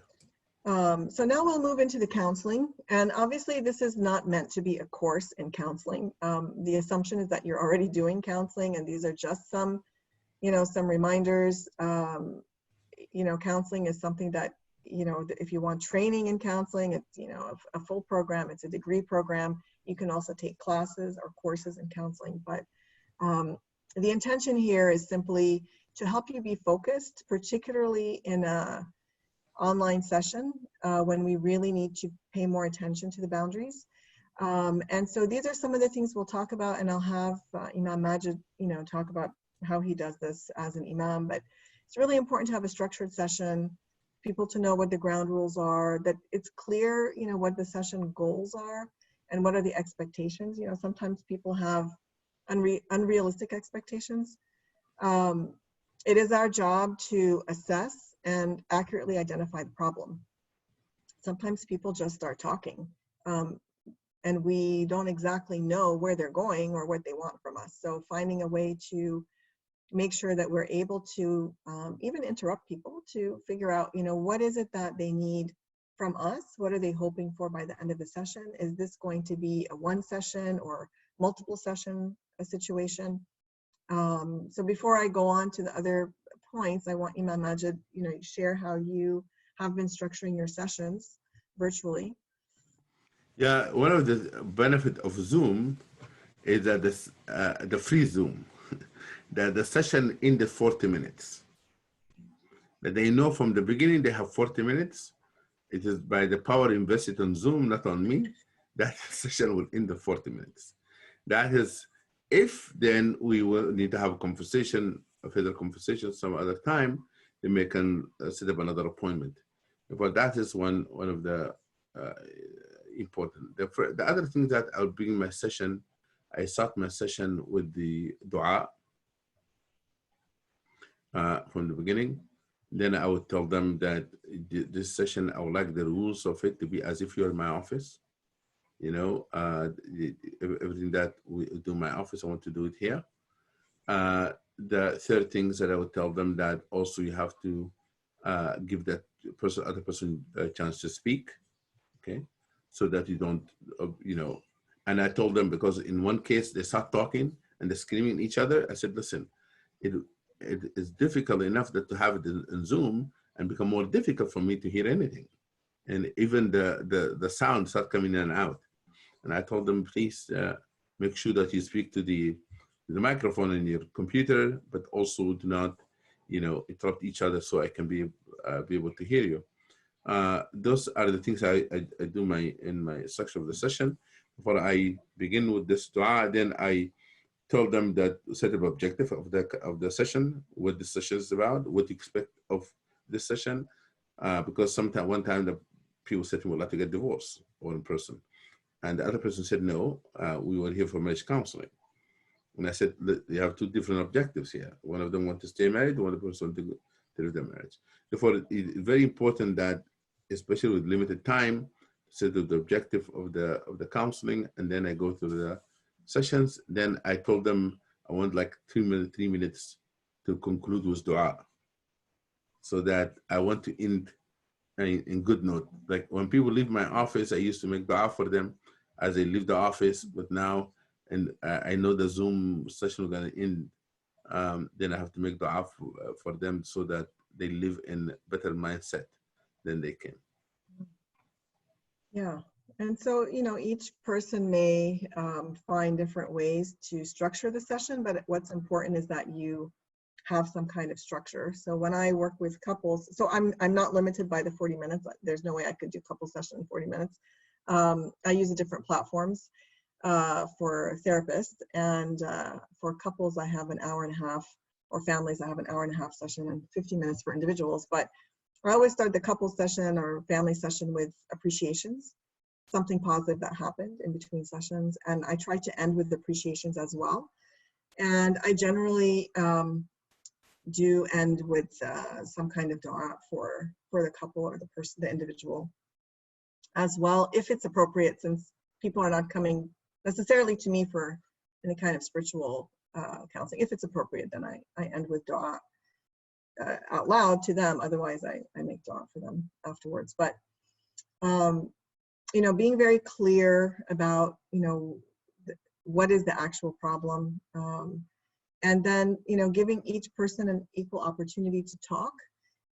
Speaker 1: So now we'll move into the counseling. And obviously this is not meant to be a course in counseling. The assumption is that you're already doing counseling, and these are just some, you know, some reminders. You know, counseling is something that, you know, if you want training in counseling, it's, you know, a full program, it's a degree program. You can also take classes or courses in counseling. But the intention here is simply to help you be focused, particularly in a online session when we really need to pay more attention to the boundaries. And so these are some of the things we'll talk about, and I'll have Imam Majid, you know, talk about how he does this as an imam. But it's really important to have a structured session, people to know what the ground rules are, that it's clear, you know, what the session goals are and what are the expectations. You know, sometimes people have unrealistic expectations. It is our job to assess and accurately identify the problem. Sometimes people just start talking. and we don't exactly know where they're going or what they want from us. So finding a way to make sure that we're able to even interrupt people to figure out, what is it that they need from us? What are they hoping for by the end of the session? Is this going to be a one session or multiple session situation? So before I go on to the other points, I want Imam Majid, share how you have been structuring your sessions virtually.
Speaker 2: Yeah, one of the benefit of Zoom is that the free Zoom, that the session in the 40 minutes, that they know from the beginning they have 40 minutes. It is by the power invested on Zoom, not on me, that session will end the 40 minutes. That is, if then we will need to have a conversation, a further conversation some other time, then we can set up another appointment. But that is one of the important. The other thing that I'll begin my session, I start my session with the dua from the beginning. Then I would tell them that this session, I would like the rules of it to be as if you're in my office. Everything that we do in my office, I want to do it here. The third things that I would tell them that also you have to give that other person a chance to speak, okay? So that you don't, and I told them, because in one case they start talking and they're screaming at each other. I said, listen, it is difficult enough that to have it in Zoom and become more difficult for me to hear anything. And even the sound start coming in and out. And I told them, please make sure that you speak to the microphone in your computer, but also do not, interrupt each other, so I can be able to hear you. Those are the things I do in my section of the session. Before I begin with this dua, then I told them that set up objective of the session, what the session is about, what to expect of this session, because one time the people said we would like to get divorced or in person, and the other person said no, we were here for marriage counseling. And I said, you have two different objectives here. One of them want to stay married, one of them want to leave the marriage. Therefore, it's very important that, especially with limited time, set up the objective of the counseling, and then I go through the sessions. Then I told them I want like 3 minutes to conclude with dua, so that I want to end in good note. Like when people leave my office, I used to make dua for them as they leave the office, but now, and I know the Zoom session is going to end, then I have to make dua for them so that they live in better mindset than they can.
Speaker 1: Yeah. And so, each person may find different ways to structure the session, but what's important is that you have some kind of structure. So when I work with couples, so I'm not limited by the 40 minutes. There's no way I could do couple session in 40 minutes. I use different platforms for therapists, and for couples, I have an hour and a half, or families, I have an hour and a half session and 15 minutes for individuals. But I always start the couple session or family session with appreciations, something positive that happened in between sessions. And I try to end with appreciations as well. And I generally do end with some kind of dua for the couple or the person, the individual as well, if it's appropriate, since people are not coming necessarily to me for any kind of spiritual counseling. If it's appropriate, then I end with dua out loud to them. Otherwise, I make dua for them afterwards. But being very clear about what is the actual problem, and then giving each person an equal opportunity to talk.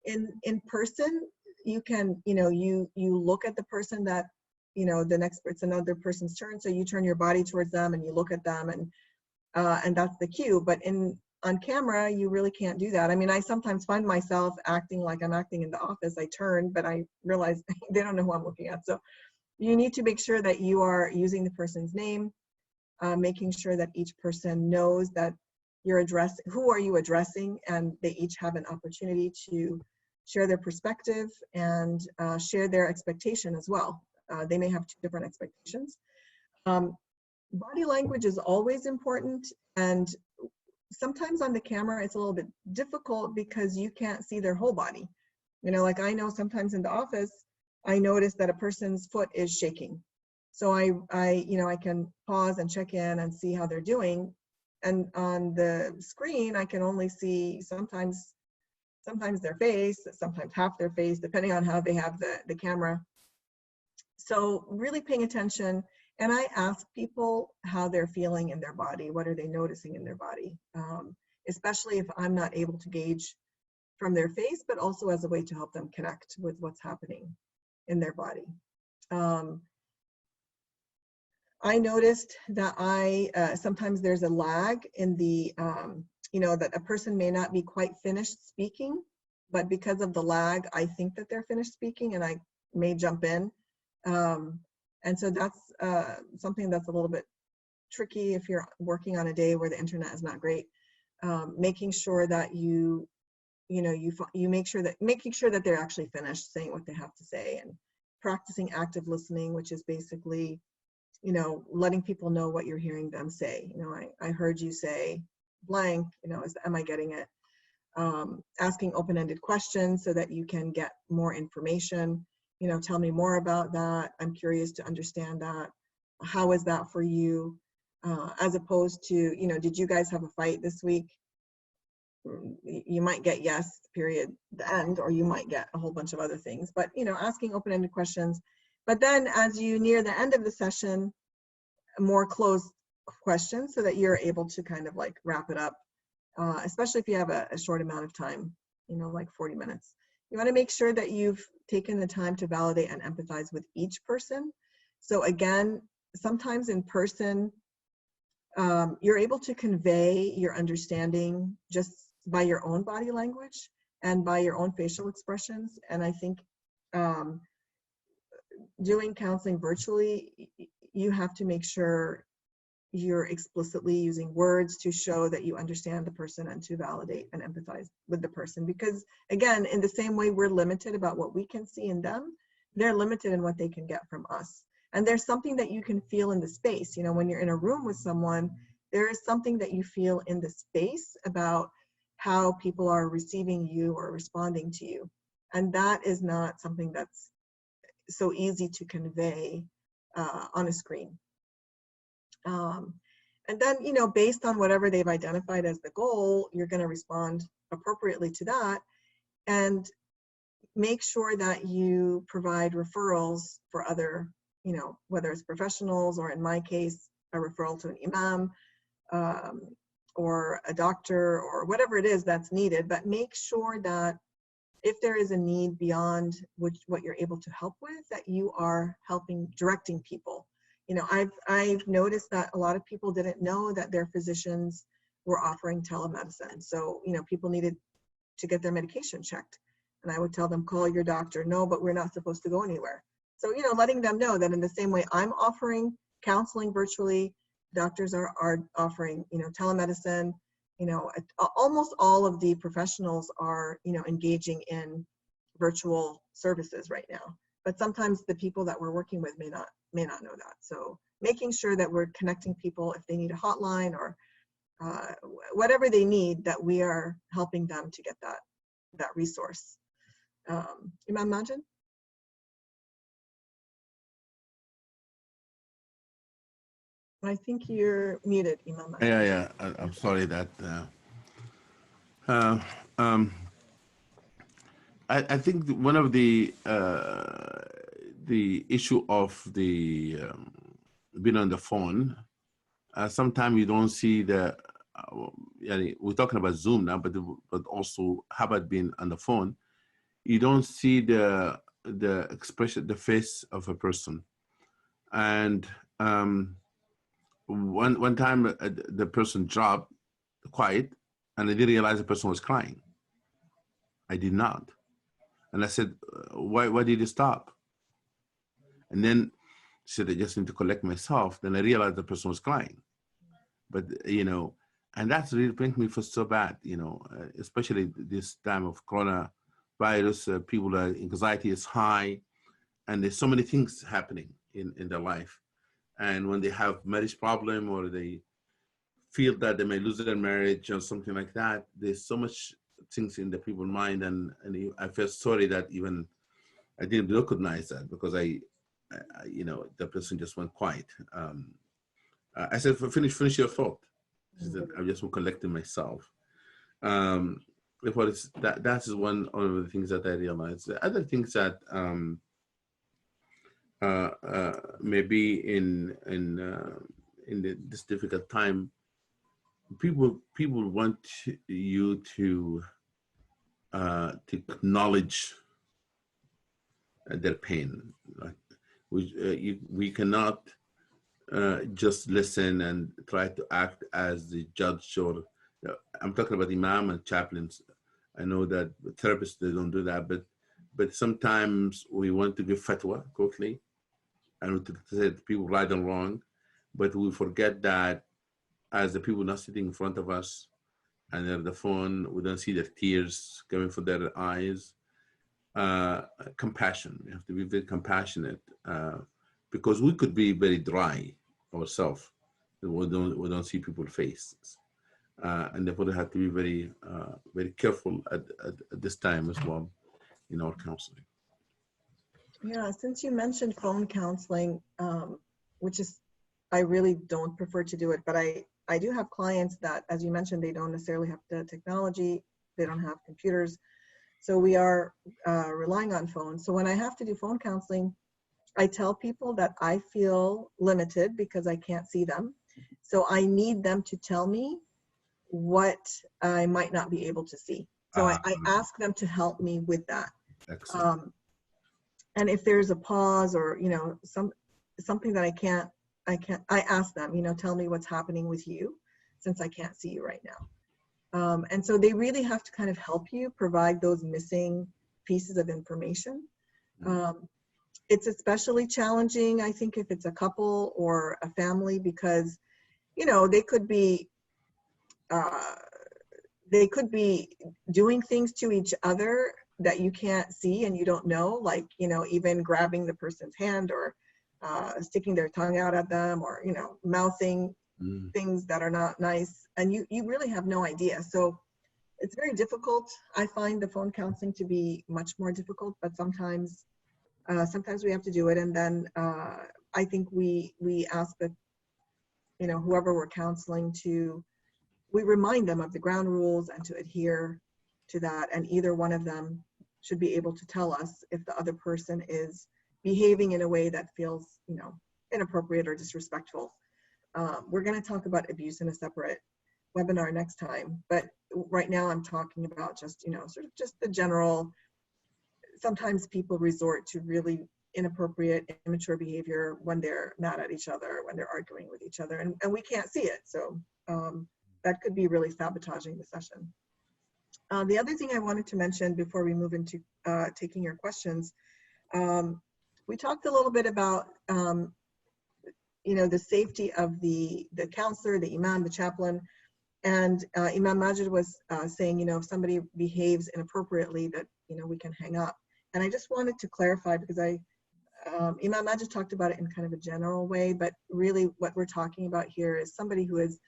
Speaker 1: In person, you can you look at the person that it's another person's turn, so you turn your body towards them and you look at them, and that's the cue. But on camera, you really can't do that. I mean, I sometimes find myself acting like I'm acting in the office. I turn, but I realize they don't know who I'm looking at. So you need to make sure that you are using the person's name, making sure that each person knows that you're addressing, who are you addressing, and they each have an opportunity to share their perspective and share their expectation as well. They may have two different expectations. Body language is always important, and sometimes on the camera it's a little bit difficult because you can't see their whole body. Like I know sometimes in the office, I notice that a person's foot is shaking. So I can pause and check in and see how they're doing. And on the screen, I can only see sometimes their face, sometimes half their face, depending on how they have the camera. So really paying attention. And I ask people how they're feeling in their body. What are they noticing in their body? Especially if I'm not able to gauge from their face, but also as a way to help them connect with what's happening in their body. I noticed that sometimes there's a lag in the, that a person may not be quite finished speaking, but because of the lag, I think that they're finished speaking and I may jump in. And so that's something that's a little bit tricky if you're working on a day where the internet is not great. Making sure that making sure that they're actually finished saying what they have to say, and practicing active listening, which is basically, letting people know what you're hearing them say. I heard you say blank, am I getting it? Asking open-ended questions so that you can get more information. Tell me more about that. I'm curious to understand that. How is that for you? As opposed to, did you guys have a fight this week? You might get yes, period, the end, or you might get a whole bunch of other things. But, asking open-ended questions. But then as you near the end of the session, more closed questions so that you're able to kind of like wrap it up, especially if you have a short amount of time, like 40 minutes. You want to make sure that you've taken the time to validate and empathize with each person. So again, sometimes in person, you're able to convey your understanding just by your own body language and by your own facial expressions. And I think doing counseling virtually, you have to make sure you're explicitly using words to show that you understand the person and to validate and empathize with the person. Because again, in the same way we're limited about what we can see in them, they're limited in what they can get from us. And there's something that you can feel in the space. When you're in a room with someone, there is something that you feel in the space about how people are receiving you or responding to you. And that is not something that's so easy to convey on a screen. And then, based on whatever they've identified as the goal, you're going to respond appropriately to that, and make sure that you provide referrals for other, whether it's professionals or in my case, a referral to an imam or a doctor or whatever it is that's needed. But make sure that if there is a need beyond what you're able to help with, that you are directing people. I've noticed that a lot of people didn't know that their physicians were offering telemedicine. So, people needed to get their medication checked. And I would tell them, call your doctor. No, but we're not supposed to go anywhere. So, letting them know that in the same way I'm offering counseling virtually, doctors are offering, telemedicine. Almost all of the professionals are, engaging in virtual services right now. But sometimes the people that we're working with may not know that. So making sure that we're connecting people if they need a hotline or whatever they need, that we are helping them to get that resource. Imam Majid? I think you're muted, Imam Majid.
Speaker 2: Yeah. I'm sorry that. I think one of the issue of the being on the phone, sometimes you don't see the. We're talking about Zoom now, but also how about being on the phone? You don't see the expression, the face of a person, and one time the person dropped quiet, and I didn't realize the person was crying. I did not. And I said, why did you stop? And then she said, I just need to collect myself. Then I realized the person was crying. But, and that's really brings me for so bad, especially this time of coronavirus, people anxiety is high, and there's so many things happening in their life. And when they have marriage problem or they feel that they may lose their marriage or something like that, there's so much things in the people's mind, and I feel sorry that even I didn't recognize that, because I the person just went quiet. I said, finish your thought. She said, I just collecting myself. That's one of the things that I realized. The other things that maybe in this difficult time, people want you to acknowledge their pain. We cannot just listen and try to act as the judge, or I'm talking about imam and chaplains. I know that therapists, they don't do that, but sometimes we want to give fatwa quickly and to say people right and wrong, but we forget that as the people not sitting in front of us and they're on the phone, we don't see their tears coming from their eyes. Compassion. We have to be very compassionate because we could be very dry ourselves. We don't see people's faces, and therefore we have to be very very careful at this time as well in our counseling.
Speaker 1: Yeah, since you mentioned phone counseling, which is, I really don't prefer to do it, but I do have clients that, as you mentioned, they don't necessarily have the technology, they don't have computers. So we are relying on phones. So when I have to do phone counseling, I tell people that I feel limited because I can't see them. So I need them to tell me what I might not be able to see. So I ask them to help me with that.
Speaker 2: Excellent.
Speaker 1: And if there's a pause or, something that I ask them, tell me what's happening with you since I can't see you right now. And so they really have to kind of help you provide those missing pieces of information. It's especially challenging, I think, if it's a couple or a family, because, they could be doing things to each other that you can't see and you don't know, like, even grabbing the person's hand or sticking their tongue out at them or, mouthing things that are not nice, and you really have no idea. So it's very difficult. I find the phone counseling to be much more difficult, but sometimes we have to do it. And then I think we ask that, whoever we're counseling we remind them of the ground rules and to adhere to that. And either one of them should be able to tell us if the other person is behaving in a way that feels, inappropriate or disrespectful. We're going to talk about abuse in a separate webinar next time, but right now I'm talking about just, sort of just the general. Sometimes people resort to really inappropriate, immature behavior when they're mad at each other, when they're arguing with each other, and we can't see it. So that could be really sabotaging the session. The other thing I wanted to mention before we move into taking your questions, we talked a little bit about the safety of the counselor, the imam, the chaplain, and Imam Majid was saying, if somebody behaves inappropriately, that we can hang up. And I just wanted to clarify, because Imam Majid talked about it in kind of a general way, but really what we're talking about here is somebody who is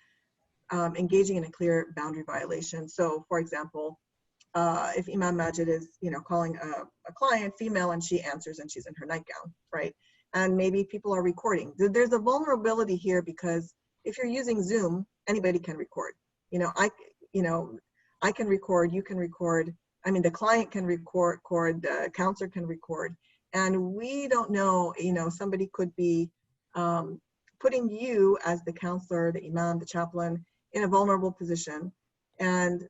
Speaker 1: engaging in a clear boundary violation. So, for example, if Imam Majid is, calling a client female and she answers and she's in her nightgown, right? And maybe people are recording. There's a vulnerability here, because if you're using Zoom, anybody can record. I can record, you can record. I mean, the client can record, the counselor can record. And we don't know, somebody could be putting you as the counselor, the imam, the chaplain, in a vulnerable position. And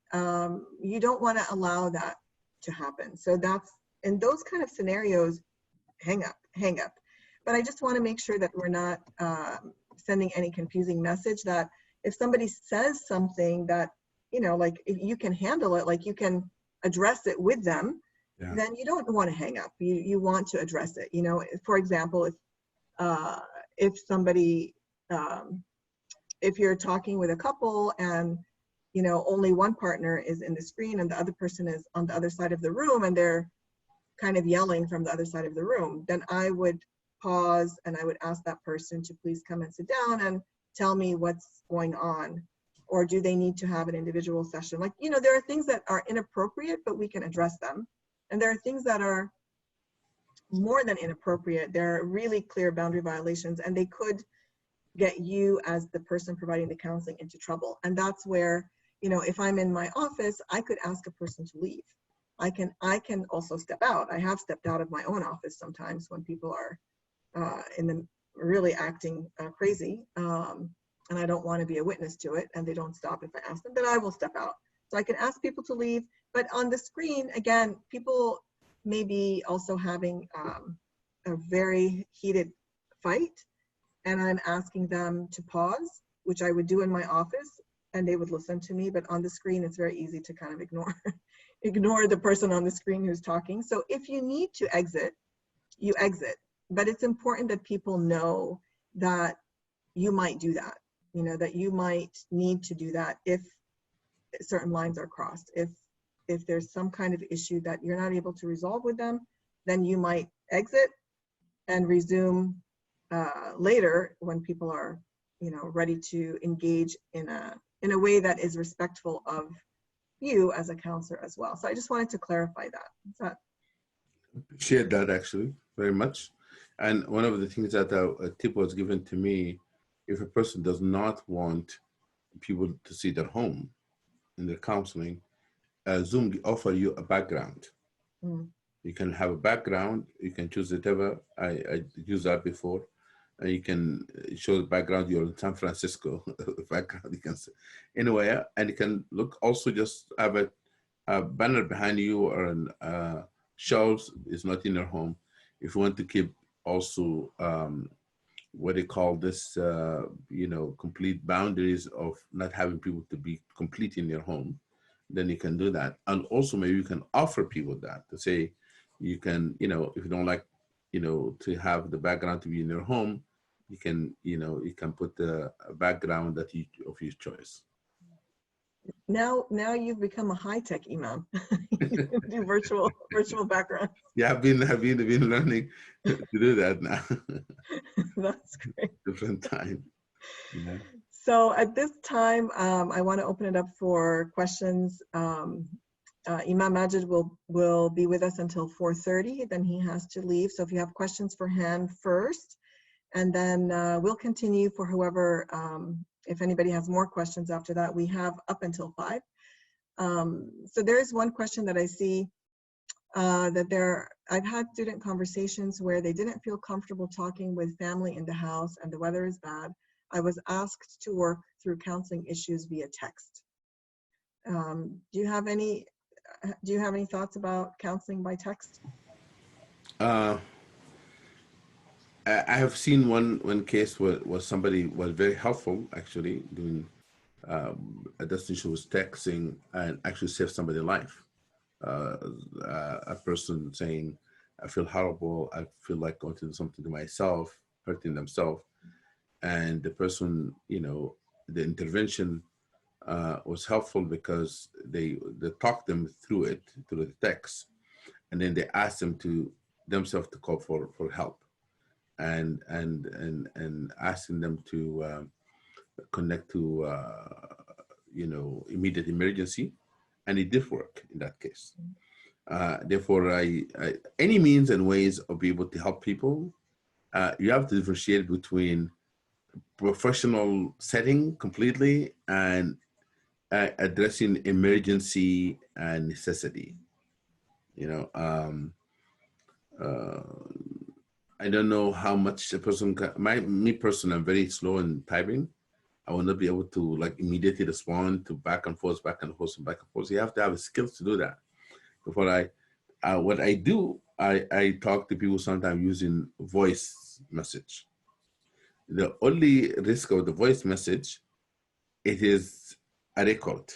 Speaker 1: you don't want to allow that to happen. So that's, in those kind of scenarios, hang up. But I just want to make sure that we're not sending any confusing message, that if somebody says something that, like, if you can handle it, like you can address it with them, then you don't want to hang up. You want to address it. For example, if somebody, if you're talking with a couple and, only one partner is in the screen and the other person is on the other side of the room and they're kind of yelling from the other side of the room, then I would pause and I would ask that person to please come and sit down and tell me what's going on. Or do they need to have an individual session? Like, there are things that are inappropriate, but we can address them. And there are things that are more than inappropriate. They're really clear boundary violations, and they could get you as the person providing the counseling into trouble. And that's where, you know, if I'm in my office, I could ask a person to leave. I can also step out. I have stepped out of my own office sometimes when people are really acting crazy, and I don't want to be a witness to it, and they don't stop if I ask them, then I will step out. So I can ask people to leave, but on the screen, again, people may be also having a very heated fight, and I'm asking them to pause, which I would do in my office, and they would listen to me, but on the screen, it's very easy to kind of ignore the person on the screen who's talking. So if you need to exit, you exit. But it's important that people know that you might do that, you know, that you might need to do that if certain lines are crossed. If there's some kind of issue that you're not able to resolve with them, then you might exit and resume later when people are, you know, ready to engage in a way that is respectful of you as a counselor as well. So I just wanted to clarify that.
Speaker 2: Appreciate that actually very much. And one of the things that a tip was given to me, if a person does not want people to see their home in their counseling, Zoom offer you a background.
Speaker 1: Mm.
Speaker 2: You can have a background, you can choose whatever. I used that before. And you can show the background, you're in San Francisco, background you can see anywhere, and you can look, also just have a banner behind you or an shelves is not in your home. If you want to keep also what they call this, you know, complete boundaries of not having people to be complete in your home, then you can do that. And also maybe you can offer people that to say, you can, you know, if you don't like, you know, to have the background to be in your home, you can, you know, you can put the background that you of your choice.
Speaker 1: Now you've become a high-tech imam. You can do virtual background.
Speaker 2: Yeah, I've been learning to do that now.
Speaker 1: That's great.
Speaker 2: Different time. Yeah.
Speaker 1: So at this time, I want to open it up for questions. Imam Majid will be with us until 4:30. Then he has to leave. So if you have questions for him first, and then we'll continue for whoever, if anybody has more questions after that, we have up until 5. So there is one question that I see I've had student conversations where they didn't feel comfortable talking with family in the house and the weather is bad. I was asked to work through counseling issues via text. Do you have any thoughts about counseling by text?
Speaker 2: I have seen one case where somebody was very helpful actually doing a destination was texting and actually saved somebody's life. A person saying, I feel horrible, I feel like going to do something to myself, hurting themselves. And the person, you know, the intervention was helpful because they talked them through it, through the text. And then they asked them to themselves to call for help. And asking them to connect to you know, immediate emergency, and it did work in that case. Therefore, any means and ways of being able to help people, you have to differentiate between professional setting completely and addressing emergency and necessity. You know, I don't know how much a person can, me personally, I'm very slow in typing. I will not be able to like immediately respond to back and forth, back and forth, and back and forth. You have to have the skills to do that. Before what I do, I talk to people sometimes using voice message. The only risk of the voice message, it is a record.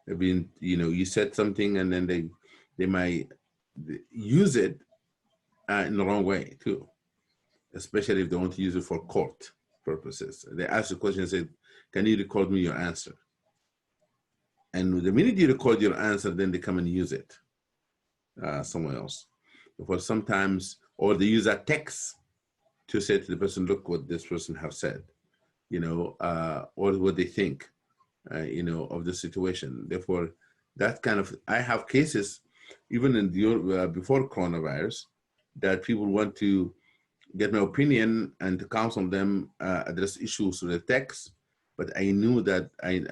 Speaker 2: I mean, you know, you said something and then they might use it in the wrong way too, especially if they want to use it for court purposes. They ask the question and say, can you record me your answer? And the minute you record your answer, then they come and use it somewhere else. Because sometimes, or they use a text to say to the person, look what this person have said, you know, or what they think, you know, of the situation. Therefore, that kind of, I have cases, even in the, before coronavirus, that people want to get my opinion and to counsel them, address issues with the text. But I knew that I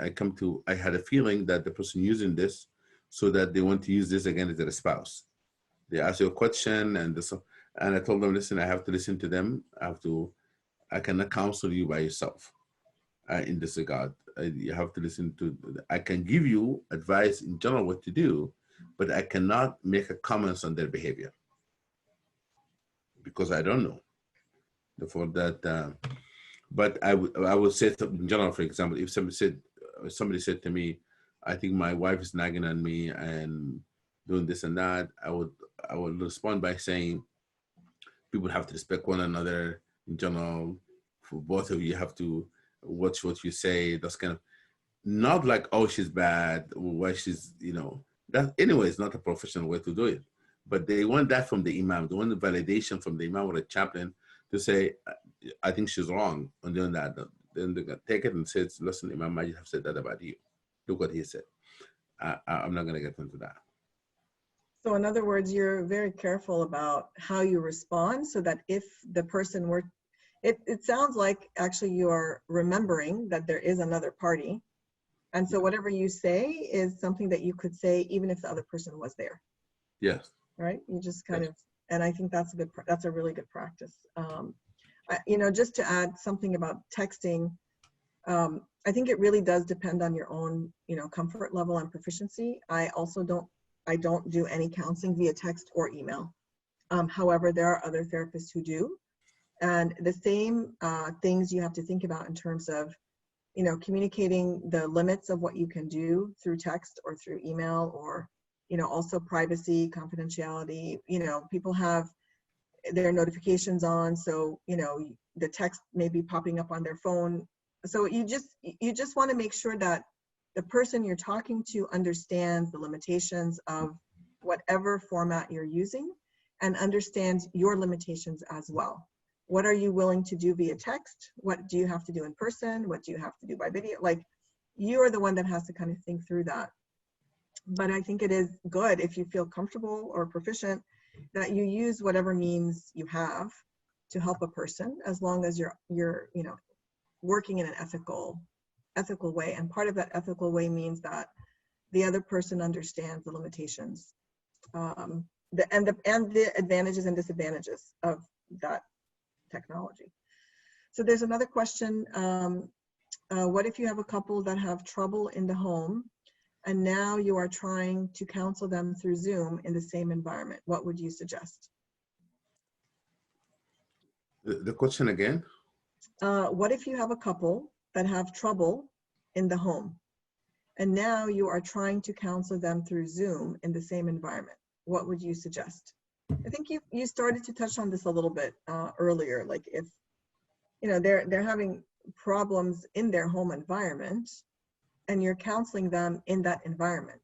Speaker 2: had a feeling that the person using this, so that they want to use this against their spouse. They ask you a question, and I told them, listen, I have to listen to them. I cannot counsel you by yourself in this regard. You have to listen to, I can give you advice in general what to do, but I cannot make a comments on their behavior because I don't know. Therefore, but I would say in general, for example, if somebody said to me, I think my wife is nagging on me and doing this and that, I would respond by saying, people have to respect one another in general. For both of you, have to watch what you say. That's kind of not like, oh, she's bad, or why she's, that anyway is not a professional way to do it. But they want that from the imam. They want the validation from the imam or a chaplain to say, I think she's wrong on doing that. Then they take it and say, listen, Imam Majid have said that about you. Look what he said. I'm not going to get into that.
Speaker 1: So in other words, you're very careful about how you respond so that if the person were, it sounds like actually you're remembering that there is another party. And so whatever you say is something that you could say even if the other person was there.
Speaker 2: Yes.
Speaker 1: Right? You just kind of, and I think that's a really good practice. Just to add something about texting, I think it really does depend on your own, comfort level and proficiency. I don't do any counseling via text or email. However, there are other therapists who do. And the same things you have to think about in terms of, communicating the limits of what you can do through text or through email, or, also privacy, confidentiality. People have their notifications on, so, the text may be popping up on their phone. So you just want to make sure that the person you're talking to understands the limitations of whatever format you're using and understands your limitations as well. What are you willing to do via text? What do you have to do in person? What do you have to do by video? Like, you are the one that has to kind of think through that. But I think it is good if you feel comfortable or proficient that you use whatever means you have to help a person, as long as you're working in an ethical way. And part of that ethical way means that the other person understands the limitations, and the advantages and disadvantages of that technology. So there's another question. What if you have a couple that have trouble in the home and now you are trying to counsel them through Zoom in the same environment? What would you suggest?
Speaker 2: The question again?
Speaker 1: What if you have a couple that have trouble in the home and now you are trying to counsel them through Zoom in the same environment? What would you suggest? I think you started to touch on this a little bit earlier. Like, if they're having problems in their home environment and you're counseling them in that environment.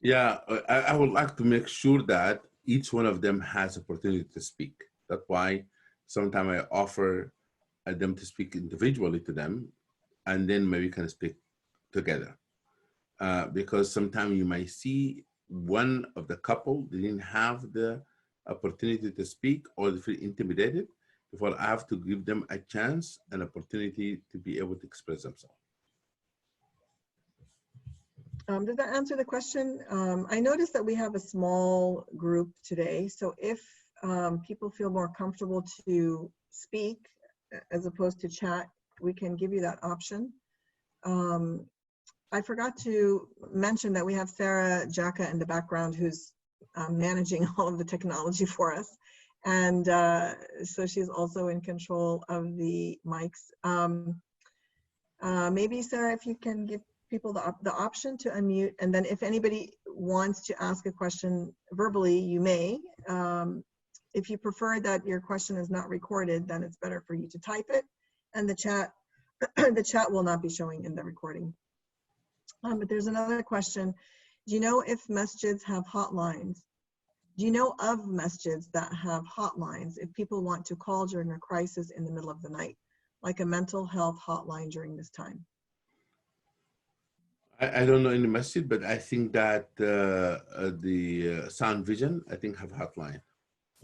Speaker 2: Yeah, I would like to make sure that each one of them has opportunity to speak. That's why sometimes I offer them to speak individually to them, and then maybe can speak together. Because sometimes you might see one of the couple didn't have the opportunity to speak, or they feel intimidated. Therefore, I have to give them a chance, an opportunity to be able to express themselves.
Speaker 1: Does that answer the question? I noticed that we have a small group today. So if people feel more comfortable to speak as opposed to chat, we can give you that option. I forgot to mention that we have Sarah Jaka in the background, who's managing all of the technology for us. And so she's also in control of the mics. Maybe Sarah, if you can give people the option to unmute, and then if anybody wants to ask a question verbally, you may. If you prefer that your question is not recorded, then it's better for you to type it, and the chat will not be showing in the recording. But there's another question. Do you know if masjids have hotlines? Do you know of masjids that have hotlines if people want to call during a crisis in the middle of the night, like a mental health hotline during this time?
Speaker 2: I don't know any masjid, but I think that the Sound Vision, I think, have hotline.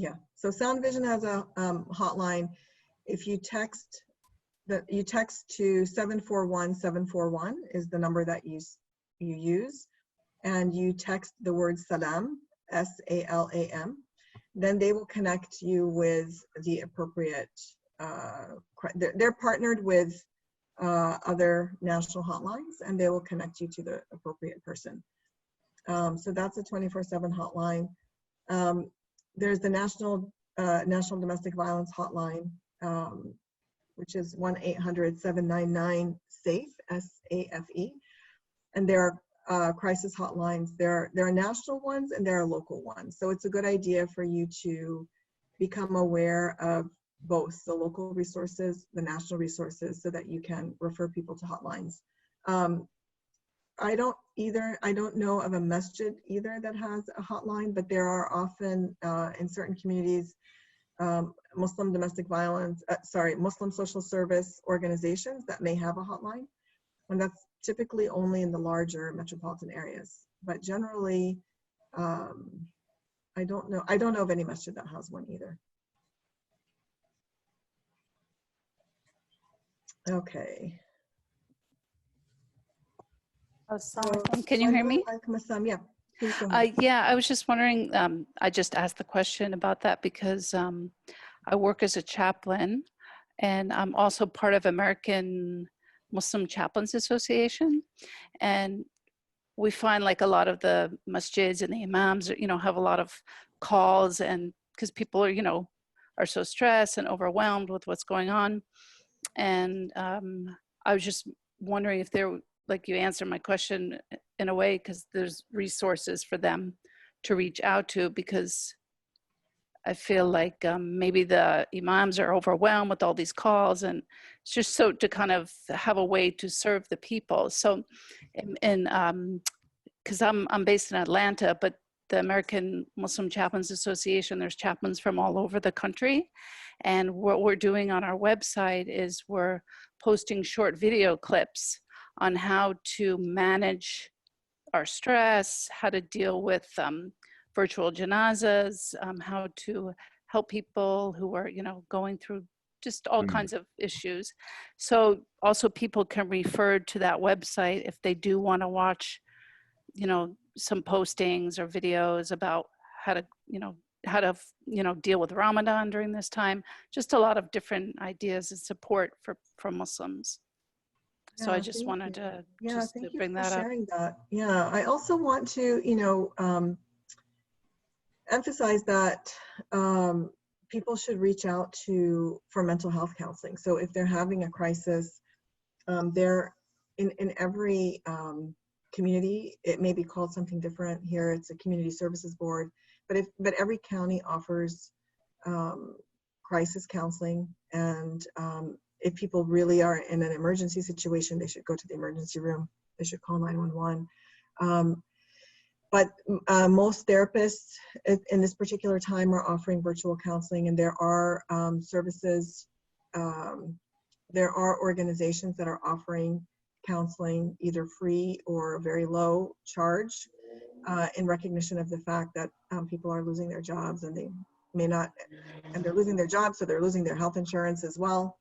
Speaker 1: Yeah, so Sound Vision has a hotline. If you text to 741-741 is the number that you use, and you text the word Salam, SALAM, then they will connect you with the appropriate, they're partnered with other national hotlines, and they will connect you to the appropriate person. So that's a 24/7 hotline. There's the National Domestic Violence Hotline, which is 1-800-799-SAFE, SAFE. And there are crisis hotlines. There are national ones and there are local ones. So it's a good idea for you to become aware of both the local resources, the national resources, so that you can refer people to hotlines. I don't know of a masjid either that has a hotline, but there are often in certain communities, Muslim domestic violence, Muslim social service organizations that may have a hotline. And that's typically only in the larger metropolitan areas. But generally, I don't know of any masjid that has one either. Okay.
Speaker 3: Can you hear me?
Speaker 1: Yeah, please go ahead.
Speaker 3: Yeah, I was just wondering, I just asked the question about that because I work as a chaplain, and I'm also part of American Muslim Chaplains Association. And we find like a lot of the masjids and the imams, have a lot of calls, and because people are, are so stressed and overwhelmed with what's going on. And I was just wondering if there, like you answered my question in a way, because there's resources for them to reach out to, because I feel like maybe the imams are overwhelmed with all these calls, and it's just so to kind of have a way to serve the people. So, because I'm based in Atlanta, but the American Muslim Chaplains Association, there's chaplains from all over the country. And what we're doing on our website is we're posting short video clips on how to manage our stress, how to deal with virtual janazas, how to help people who are, going through just all kinds of issues. So also people can refer to that website if they do want to watch, some postings or videos about how to, deal with Ramadan during this time. Just a lot of different ideas and support for Muslims. So
Speaker 1: Yeah,
Speaker 3: I just wanted to bring that up.
Speaker 1: Sharing that. Yeah, I also want to, emphasize that people should reach out for mental health counseling. So if they're having a crisis, they're in every community, it may be called something different. Here it's a community services board, but every county offers crisis counseling, and if people really are in an emergency situation, they should go to the emergency room. They should call 911. But most therapists in this particular time are offering virtual counseling, and there are services, there are organizations that are offering counseling either free or very low charge in recognition of the fact that people are losing their jobs, and they may not, and they're losing their jobs, so they're losing their health insurance as well.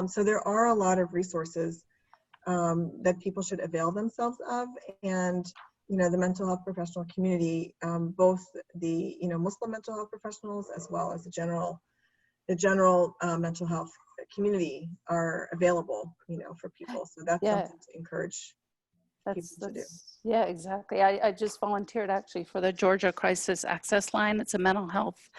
Speaker 1: So there are a lot of resources that people should avail themselves of, and the mental health professional community, both the Muslim mental health professionals as well as the general mental health community are available, for people. So that's something to encourage people to do.
Speaker 3: Yeah, exactly. I just volunteered actually for the Georgia Crisis Access Line. It's a mental health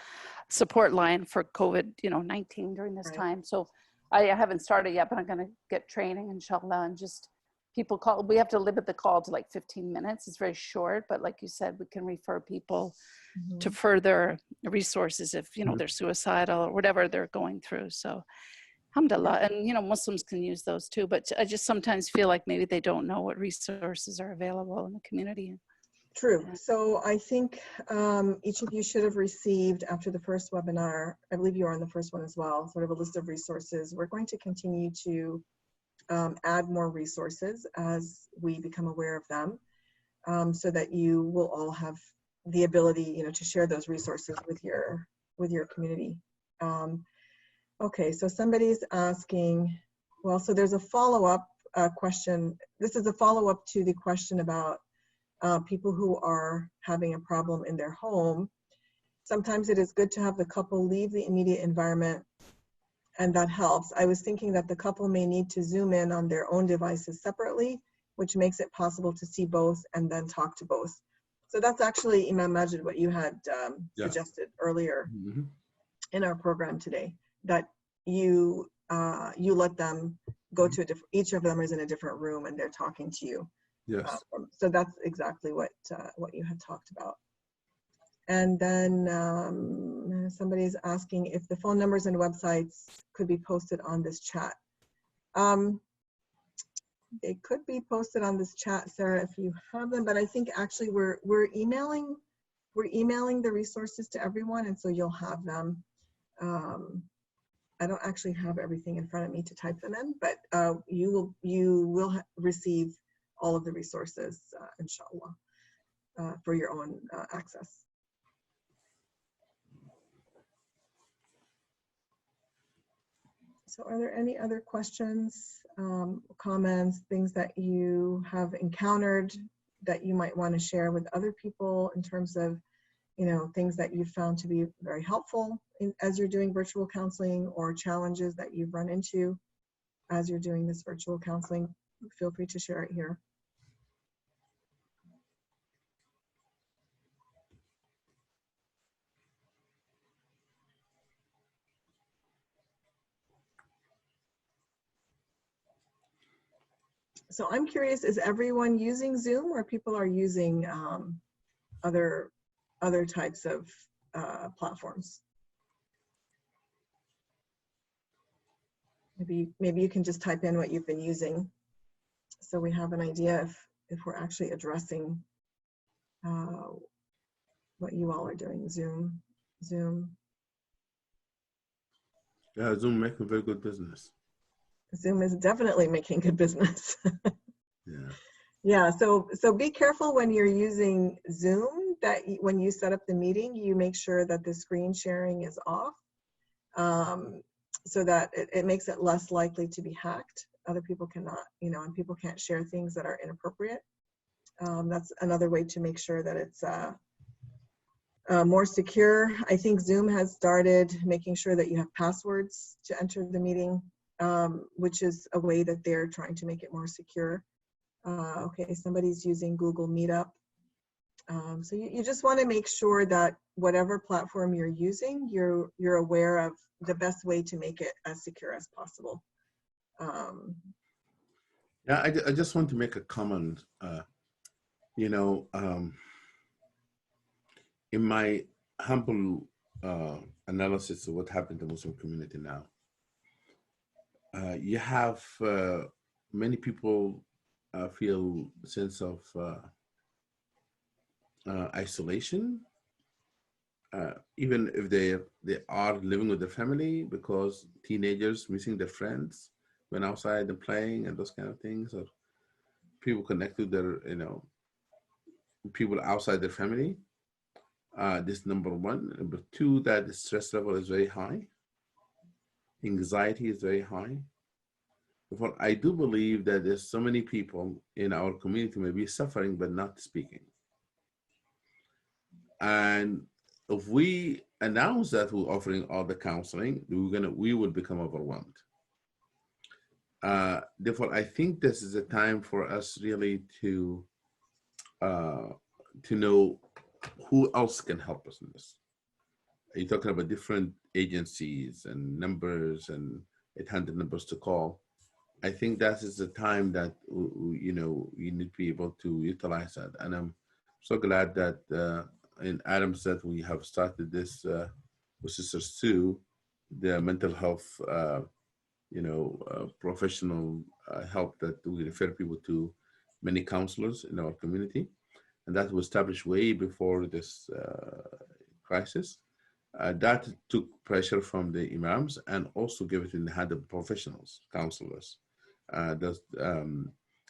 Speaker 3: support line for COVID-19 during this time. So I haven't started yet, but I'm going to get training, inshallah, and just people call. We have to limit the call to like 15 minutes. It's very short, but like you said, we can refer people to further resources if, they're suicidal or whatever they're going through. So alhamdulillah, and Muslims can use those too, but I just sometimes feel like maybe they don't know what resources are available in the community.
Speaker 1: True. So I think each of you should have received after the first webinar, I believe you are on the first one as well, sort of a list of resources. We're going to continue to add more resources as we become aware of them, so that you will all have the ability, to share those resources with your community. Okay, so somebody's asking, well, so there's a follow-up question. This is a follow-up to the question about people who are having a problem in their home. Sometimes it is good to have the couple leave the immediate environment, and that helps. I was thinking that the couple may need to zoom in on their own devices separately, which makes it possible to see both and then talk to both. So that's actually, Imam Majid, what you had suggested earlier in our program today, that you let them go to a different, each of them is in a different room and they're talking to you.
Speaker 2: Yes.
Speaker 1: So that's exactly what you had talked about. And then somebody's asking if the phone numbers and websites could be posted on this chat. They could be posted on this chat, Sarah, if you have them, but I think actually we're emailing the resources to everyone, and so you'll have them. I don't actually have everything in front of me to type them in, but you will receive all of the resources, inshallah, for your own access. So are there any other questions, comments, things that you have encountered that you might want to share with other people in terms of, things that you found to be very helpful as you're doing virtual counseling, or challenges that you've run into as you're doing this virtual counseling? Feel free to share it here. So I'm curious, is everyone using Zoom, or people are using other types of platforms? Maybe you can just type in what you've been using, so we have an idea if we're actually addressing what you all are doing. Zoom.
Speaker 2: Yeah, Zoom making very good business.
Speaker 1: Zoom is definitely making good business.
Speaker 2: Yeah.
Speaker 1: Yeah, so be careful when you're using Zoom, that when you set up the meeting, you make sure that the screen sharing is off, so that it makes it less likely to be hacked. Other people cannot, and people can't share things that are inappropriate. That's another way to make sure that it's more secure. I think Zoom has started making sure that you have passwords to enter the meeting, which is a way that they're trying to make it more secure. Okay, somebody's using Google Meetup. So you just want to make sure that whatever platform you're using, you're aware of the best way to make it as secure as possible.
Speaker 2: Yeah, I just want to make a comment. In my humble analysis of what happened to the Muslim community now, you have many people feel a sense of isolation, even if they are living with their family, because teenagers missing their friends when outside and playing and those kind of things, or people connect to their people outside their family. This number one. Number two, that the stress level is very high. Anxiety is very high. Therefore, I do believe that there's so many people in our community may be suffering but not speaking. And if we announce that we're offering all the counseling, we will become overwhelmed. Therefore, I think this is a time for us really to know who else can help us in this. Are you talking about different agencies and numbers and 800 numbers to call? I think that is the time that you need to be able to utilize that. And I'm so glad that in Adam said we have started this with Sisters Sue, the mental health, professional help that we refer people to many counselors in our community. And that was established way before this crisis. That took pressure from the imams and also gave it in the hand of professionals, counselors, and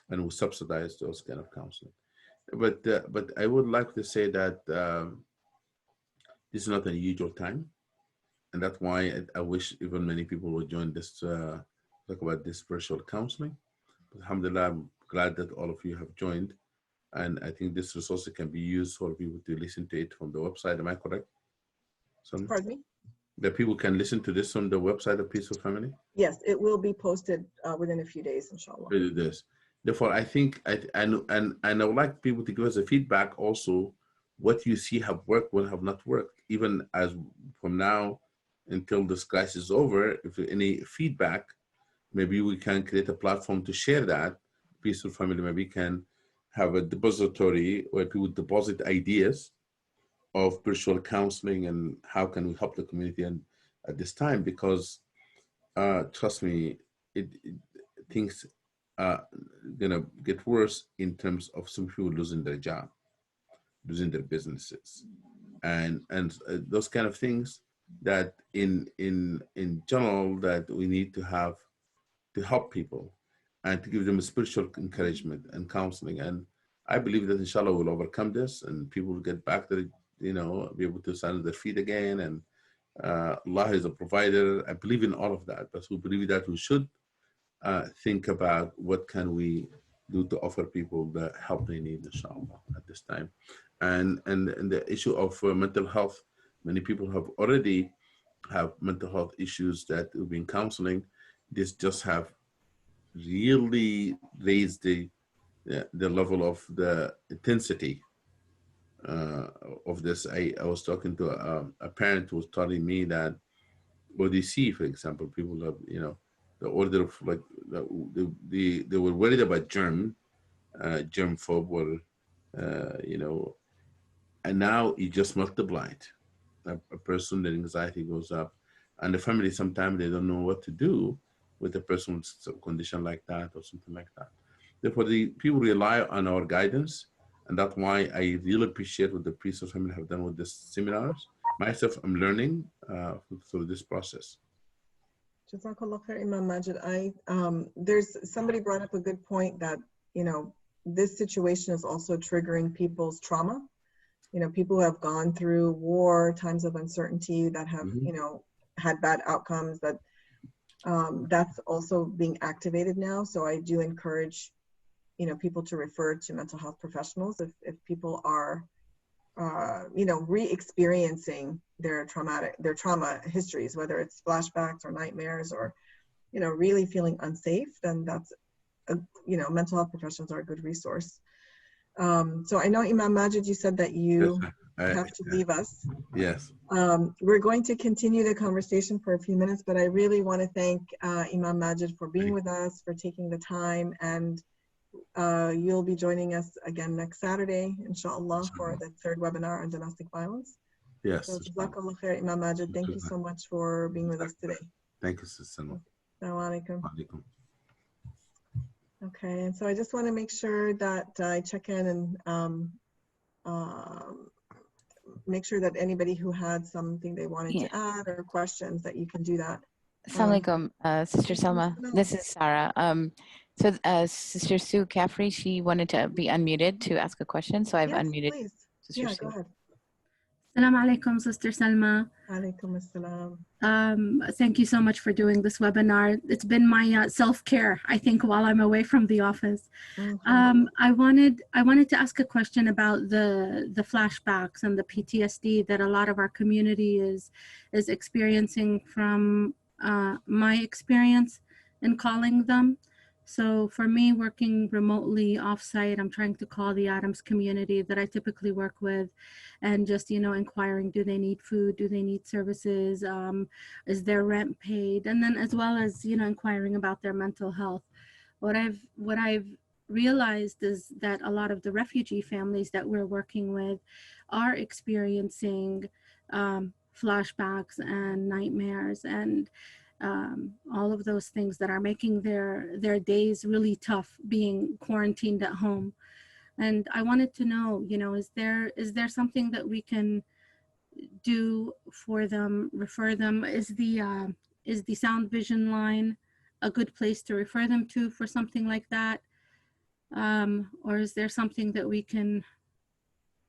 Speaker 2: we subsidize those kind of counseling. But I would like to say that this is not an usual time, and that's why I wish even many people would join this talk about this virtual counseling. But alhamdulillah, I'm glad that all of you have joined, and I think this resource can be used for people to listen to it from the website. Am I correct? So
Speaker 1: Pardon me?
Speaker 2: that people can listen to this on the website of Peaceful Family.
Speaker 1: Yes, it will be posted within a few days, inshallah.
Speaker 2: Really this. Therefore, I think and I would like people to give us a feedback also what you see have worked, what have not worked. Even as from now until this crisis is over, if any feedback, maybe we can create a platform to share that. Peaceful Family maybe can have a depository where people deposit ideas of virtual counseling and how can we help the community and at this time, because trust me, things are gonna get worse in terms of some people losing their job, losing their businesses, and those kind of things that in general that we need to have to help people and to give them spiritual encouragement and counseling. And I believe that inshallah we'll overcome this and people will get back to the, be able to stand on their feet again. And Allah is a provider. I believe in all of that, but we believe that we should think about what can we do to offer people the help they need, inshallah, at this time. And the issue of mental health, many people have already have mental health issues that we've been counseling. This just have really raised the level of the intensity of this. I was talking to a parent who was telling me that ODC, for example, people have, the order of like, they were worried about germ phobe, or, and now it just multiplied. A person, the anxiety goes up, and the family sometimes they don't know what to do with a person with some condition like that or something like that. Therefore, the people rely on our guidance, and that's why I really appreciate what the Peaceful Family have done with this seminars. Myself, I'm learning through this process.
Speaker 1: Jazakallah khair, Imam Majid. There's somebody brought up a good point that, this situation is also triggering people's trauma. People who have gone through war, times of uncertainty that have, had bad outcomes, that's also being activated now. So I do encourage, people to refer to mental health professionals if people are, re-experiencing their trauma histories, whether it's flashbacks or nightmares or, really feeling unsafe, then that's, mental health professionals are a good resource. So I know, Imam Majid, you said that you have to leave us.
Speaker 2: Yes.
Speaker 1: We're going to continue the conversation for a few minutes, but I really want to thank Imam Majid for being with us, for taking the time, and you'll be joining us again next Saturday, inshallah, for the third webinar on domestic violence.
Speaker 2: Yes.
Speaker 1: So, Jazakallah khair, Imam Majid. Thank you so much for being with us today.
Speaker 2: Thank you, Sister Salma.
Speaker 1: Assalamu alaikum. Okay, and so I just want to make sure that I check in and make sure that anybody who had something they wanted to add or questions, that you can do that.
Speaker 4: Assalamu alaikum, Sister Salma. This is Sarah. So Sister Sue Caffrey, she wanted to be unmuted to ask a question, so I've unmuted
Speaker 1: Please.
Speaker 4: Sister Sue.
Speaker 1: Go ahead.
Speaker 5: Assalamu alaikum, Sister Salma.
Speaker 1: Alaikum assalam.
Speaker 5: Thank you so much for doing this webinar. It's been my self-care, I think, while I'm away from the office. I wanted to ask a question about the flashbacks and the PTSD that a lot of our community is experiencing from my experience in calling them. So for me, working remotely offsite, I'm trying to call the Adams community that I typically work with, and just, inquiring, do they need food? Do they need services? Is their rent paid? And then as well as, inquiring about their mental health. What I've realized is that a lot of the refugee families that we're working with are experiencing flashbacks and nightmares and all of those things that are making their days really tough, being quarantined at home. And I wanted to know, is there something that we can do for them, refer them? Is the Sound Vision line a good place to refer them to for something like that? or is there something that we can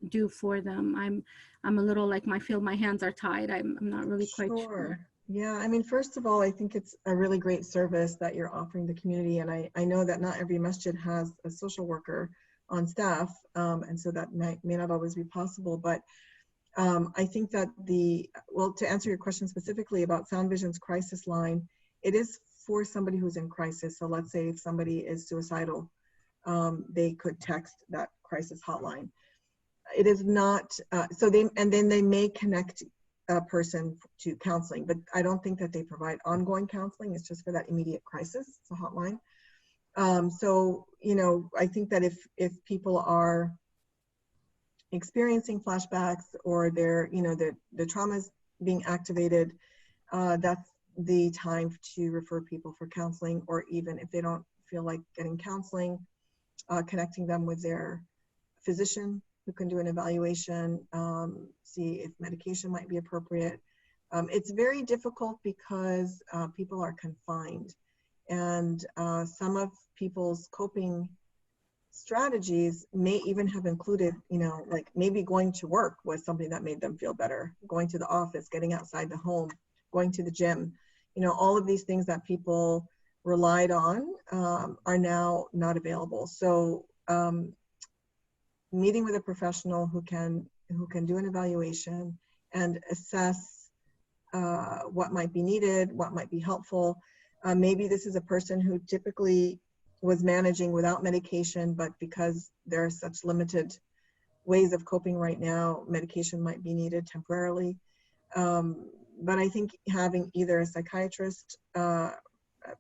Speaker 5: do for them? I'm a little like I feel my hands are tied. I'm not really quite sure.
Speaker 1: Sure. Yeah, I mean, first of all, I think it's a really great service that you're offering the community. And I know that not every masjid has a social worker on staff. And so that may not always be possible. But I think that well, to answer your question specifically about Sound Vision's crisis line, it is for somebody who's in crisis. So let's say if somebody is suicidal, they could text that crisis hotline. It is not, and then they may connect a person to counseling, but I don't think that they provide ongoing counseling. It's just for that immediate crisis. It's a hotline. So, I think that if people are experiencing flashbacks or the trauma is being activated, that's the time to refer people for counseling, or even if they don't feel like getting counseling, connecting them with their physician who can do an evaluation, see if medication might be appropriate. It's very difficult because people are confined, and some of people's coping strategies may even have included, like maybe going to work was something that made them feel better, going to the office, getting outside the home, going to the gym. All of these things that people relied on are now not available. So meeting with a professional who can do an evaluation and assess what might be needed, what might be helpful. Maybe this is a person who typically was managing without medication, but because there are such limited ways of coping right now, medication might be needed temporarily. But I think having either a psychiatrist, a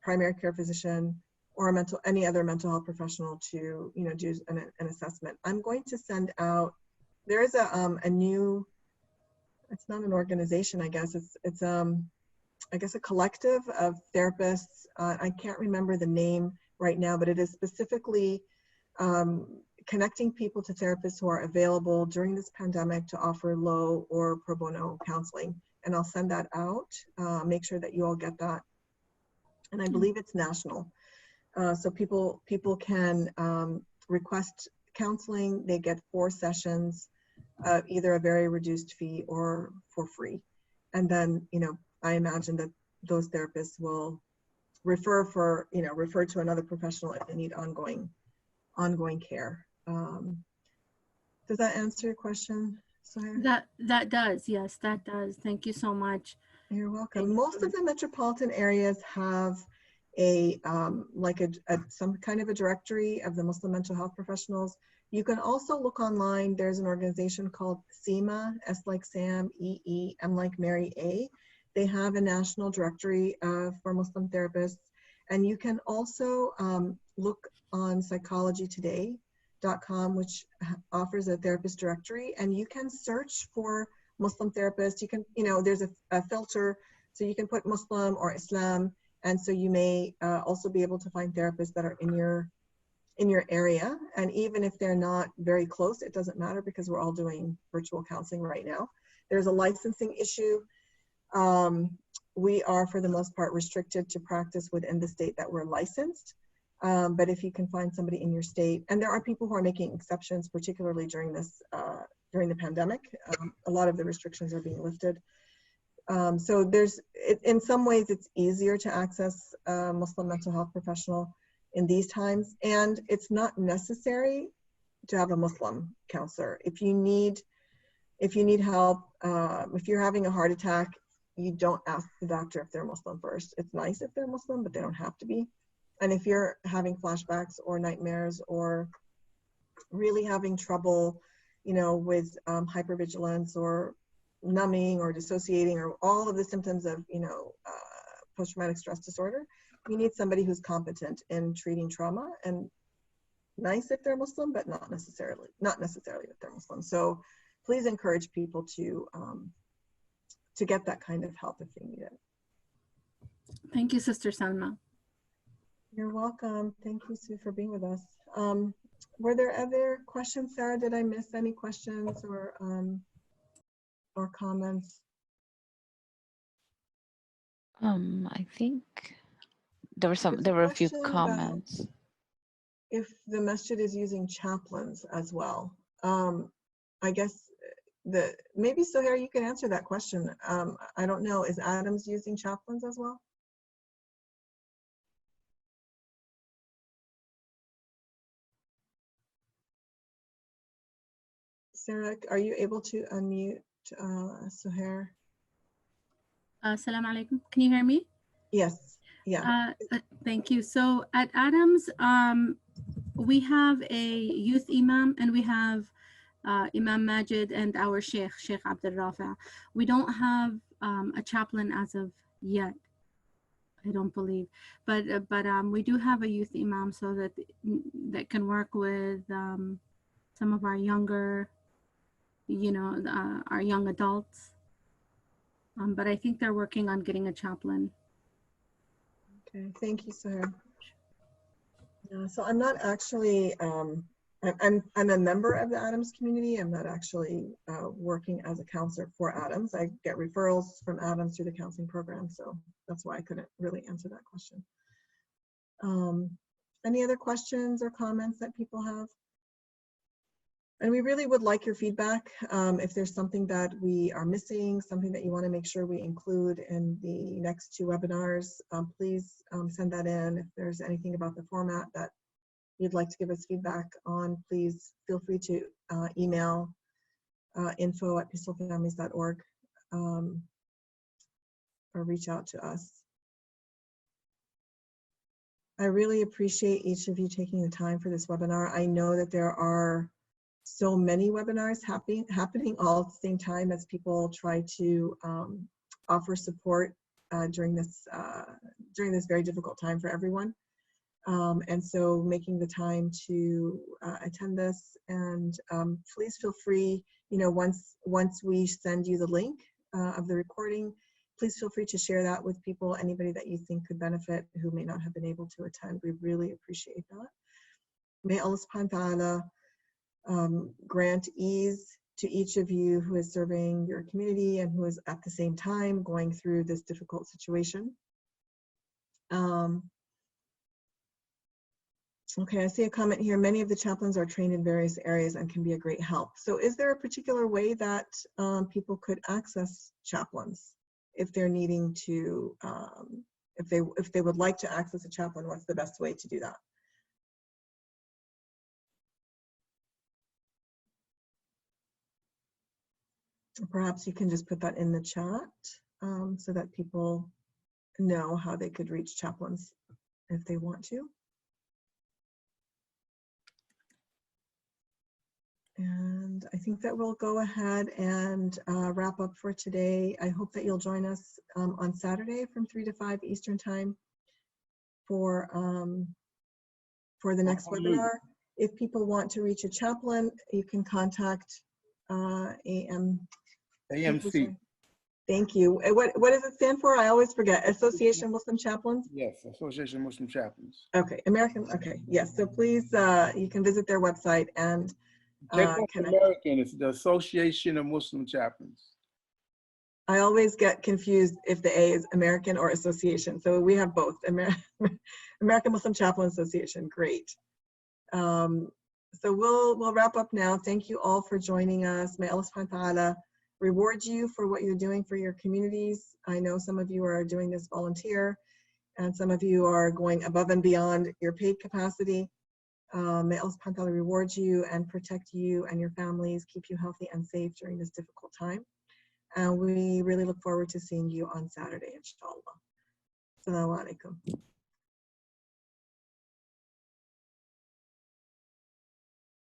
Speaker 1: primary care physician, or any other mental health professional to do an assessment. I'm going to send out. There is a new. It's not an organization, I guess. It's I guess a collective of therapists. I can't remember the name right now, but it is specifically connecting people to therapists who are available during this pandemic to offer low or pro bono counseling. And I'll send that out. Make sure that you all get that. And I believe it's national. So people can request counseling. They get 4 sessions, either a very reduced fee or for free. And then, I imagine that those therapists will refer to another professional if they need ongoing care. Does that answer your question, Sahir?
Speaker 5: That does. Yes, that does. Thank you so much.
Speaker 1: You're welcome. Most of the metropolitan areas have some kind of a directory of the Muslim mental health professionals. You can also look online. There's an organization called SEMA, S like Sam, E, M like Mary, A. They have a national directory for Muslim therapists. And you can also look on psychologytoday.com, which offers a therapist directory, and you can search for Muslim therapists. You can, there's a filter, so you can put Muslim or Islam. And so you may also be able to find therapists that are in your area. And even if they're not very close, it doesn't matter because we're all doing virtual counseling right now. There's a licensing issue. We are, for the most part, restricted to practice within the state that we're licensed. But if you can find somebody in your state, and there are people who are making exceptions, particularly during the pandemic, a lot of the restrictions are being lifted. So in some ways, it's easier to access a Muslim mental health professional in these times, and it's not necessary to have a Muslim counselor. If you need help, if you're having a heart attack, you don't ask the doctor if they're Muslim first. It's nice if they're Muslim, but they don't have to be. And if you're having flashbacks or nightmares or really having trouble, with hypervigilance or numbing or dissociating or all of the symptoms of, post-traumatic stress disorder, you need somebody who's competent in treating trauma, and nice if they're Muslim, but not necessarily if they're Muslim. So please encourage people to get that kind of help if they need it.
Speaker 5: Thank you, Sister Salma.
Speaker 1: You're welcome. Thank you, Sue, for being with us. Were there other questions, Sarah? Did I miss any questions or comments?
Speaker 4: I think there were a few comments.
Speaker 1: if the masjid is using chaplains as well. I guess maybe Sohair, you can answer that question. I don't know, is Adams using chaplains as well? Sarah, are you able to unmute Sohair?
Speaker 5: Assalamu alaikum. Can you hear me?
Speaker 1: Yes, yeah.
Speaker 5: Thank you. So at Adams, we have a youth imam and we have Imam Majid and our Sheikh Abdul Rafa. We don't have a chaplain as of yet, I don't believe, but we do have a youth imam so that can work with some of our younger, our young adults. But I think they're working on getting a chaplain.
Speaker 1: Okay, thank you, Sohair. Yeah, so I'm not actually, I'm a member of the Adams community. I'm not actually working as a counselor for Adams. I get referrals from Adams through the counseling program, so that's why I couldn't really answer that question. Any other questions or comments that people have? And we really would like your feedback. If there's something that we are missing, something that you want to make sure we include in the next 2 webinars, please send that in. If there's anything about the format that you'd like to give us feedback on, please feel free to email info@peacefulfamilies.org or reach out to us. I really appreciate each of you taking the time for this webinar. I know that there are so many webinars happening all at the same time as people try to offer support during this very difficult time for everyone. And so making the time to attend this, and please feel free, once we send you the link of the recording, please feel free to share that with people, anybody that you think could benefit who may not have been able to attend. We really appreciate that. May Allah subhanahu wa ta'ala grant ease to each of you who is serving your community and who is at the same time going through this difficult situation. Okay, I see a comment here. Many of the chaplains are trained in various areas and can be a great help. So is there a particular way that people could access chaplains if they're needing to, if they would like to access a chaplain, what's the best way to do that? Perhaps you can just put that in the chat so that people know how they could reach chaplains if they want to. And I think that we'll go ahead and wrap up for today. I hope that you'll join us on Saturday from 3 to 5 Eastern Time for the next webinar. If people want to reach a chaplain, you can contact AMC. Thank you. What does it stand for? I always forget. Association Muslim Chaplains?
Speaker 6: Yes, Association Muslim Chaplains.
Speaker 1: Okay, American. Okay, yes. So please, you can visit their website and
Speaker 6: check out American. It's the Association of Muslim Chaplains.
Speaker 1: I always get confused if the A is American or Association. So we have both. American Muslim Chaplain Association. Great. So we'll wrap up now. Thank you all for joining us. May Allah subhanahu wa ta'ala reward you for what you're doing for your communities. I know some of you are doing this volunteer, and some of you are going above and beyond your paid capacity. May Allah subhanahu wa ta'ala reward you and protect you and your families, keep you healthy and safe during this difficult time. And we really look forward to seeing you on Saturday, inshallah. Assalamu alaikum.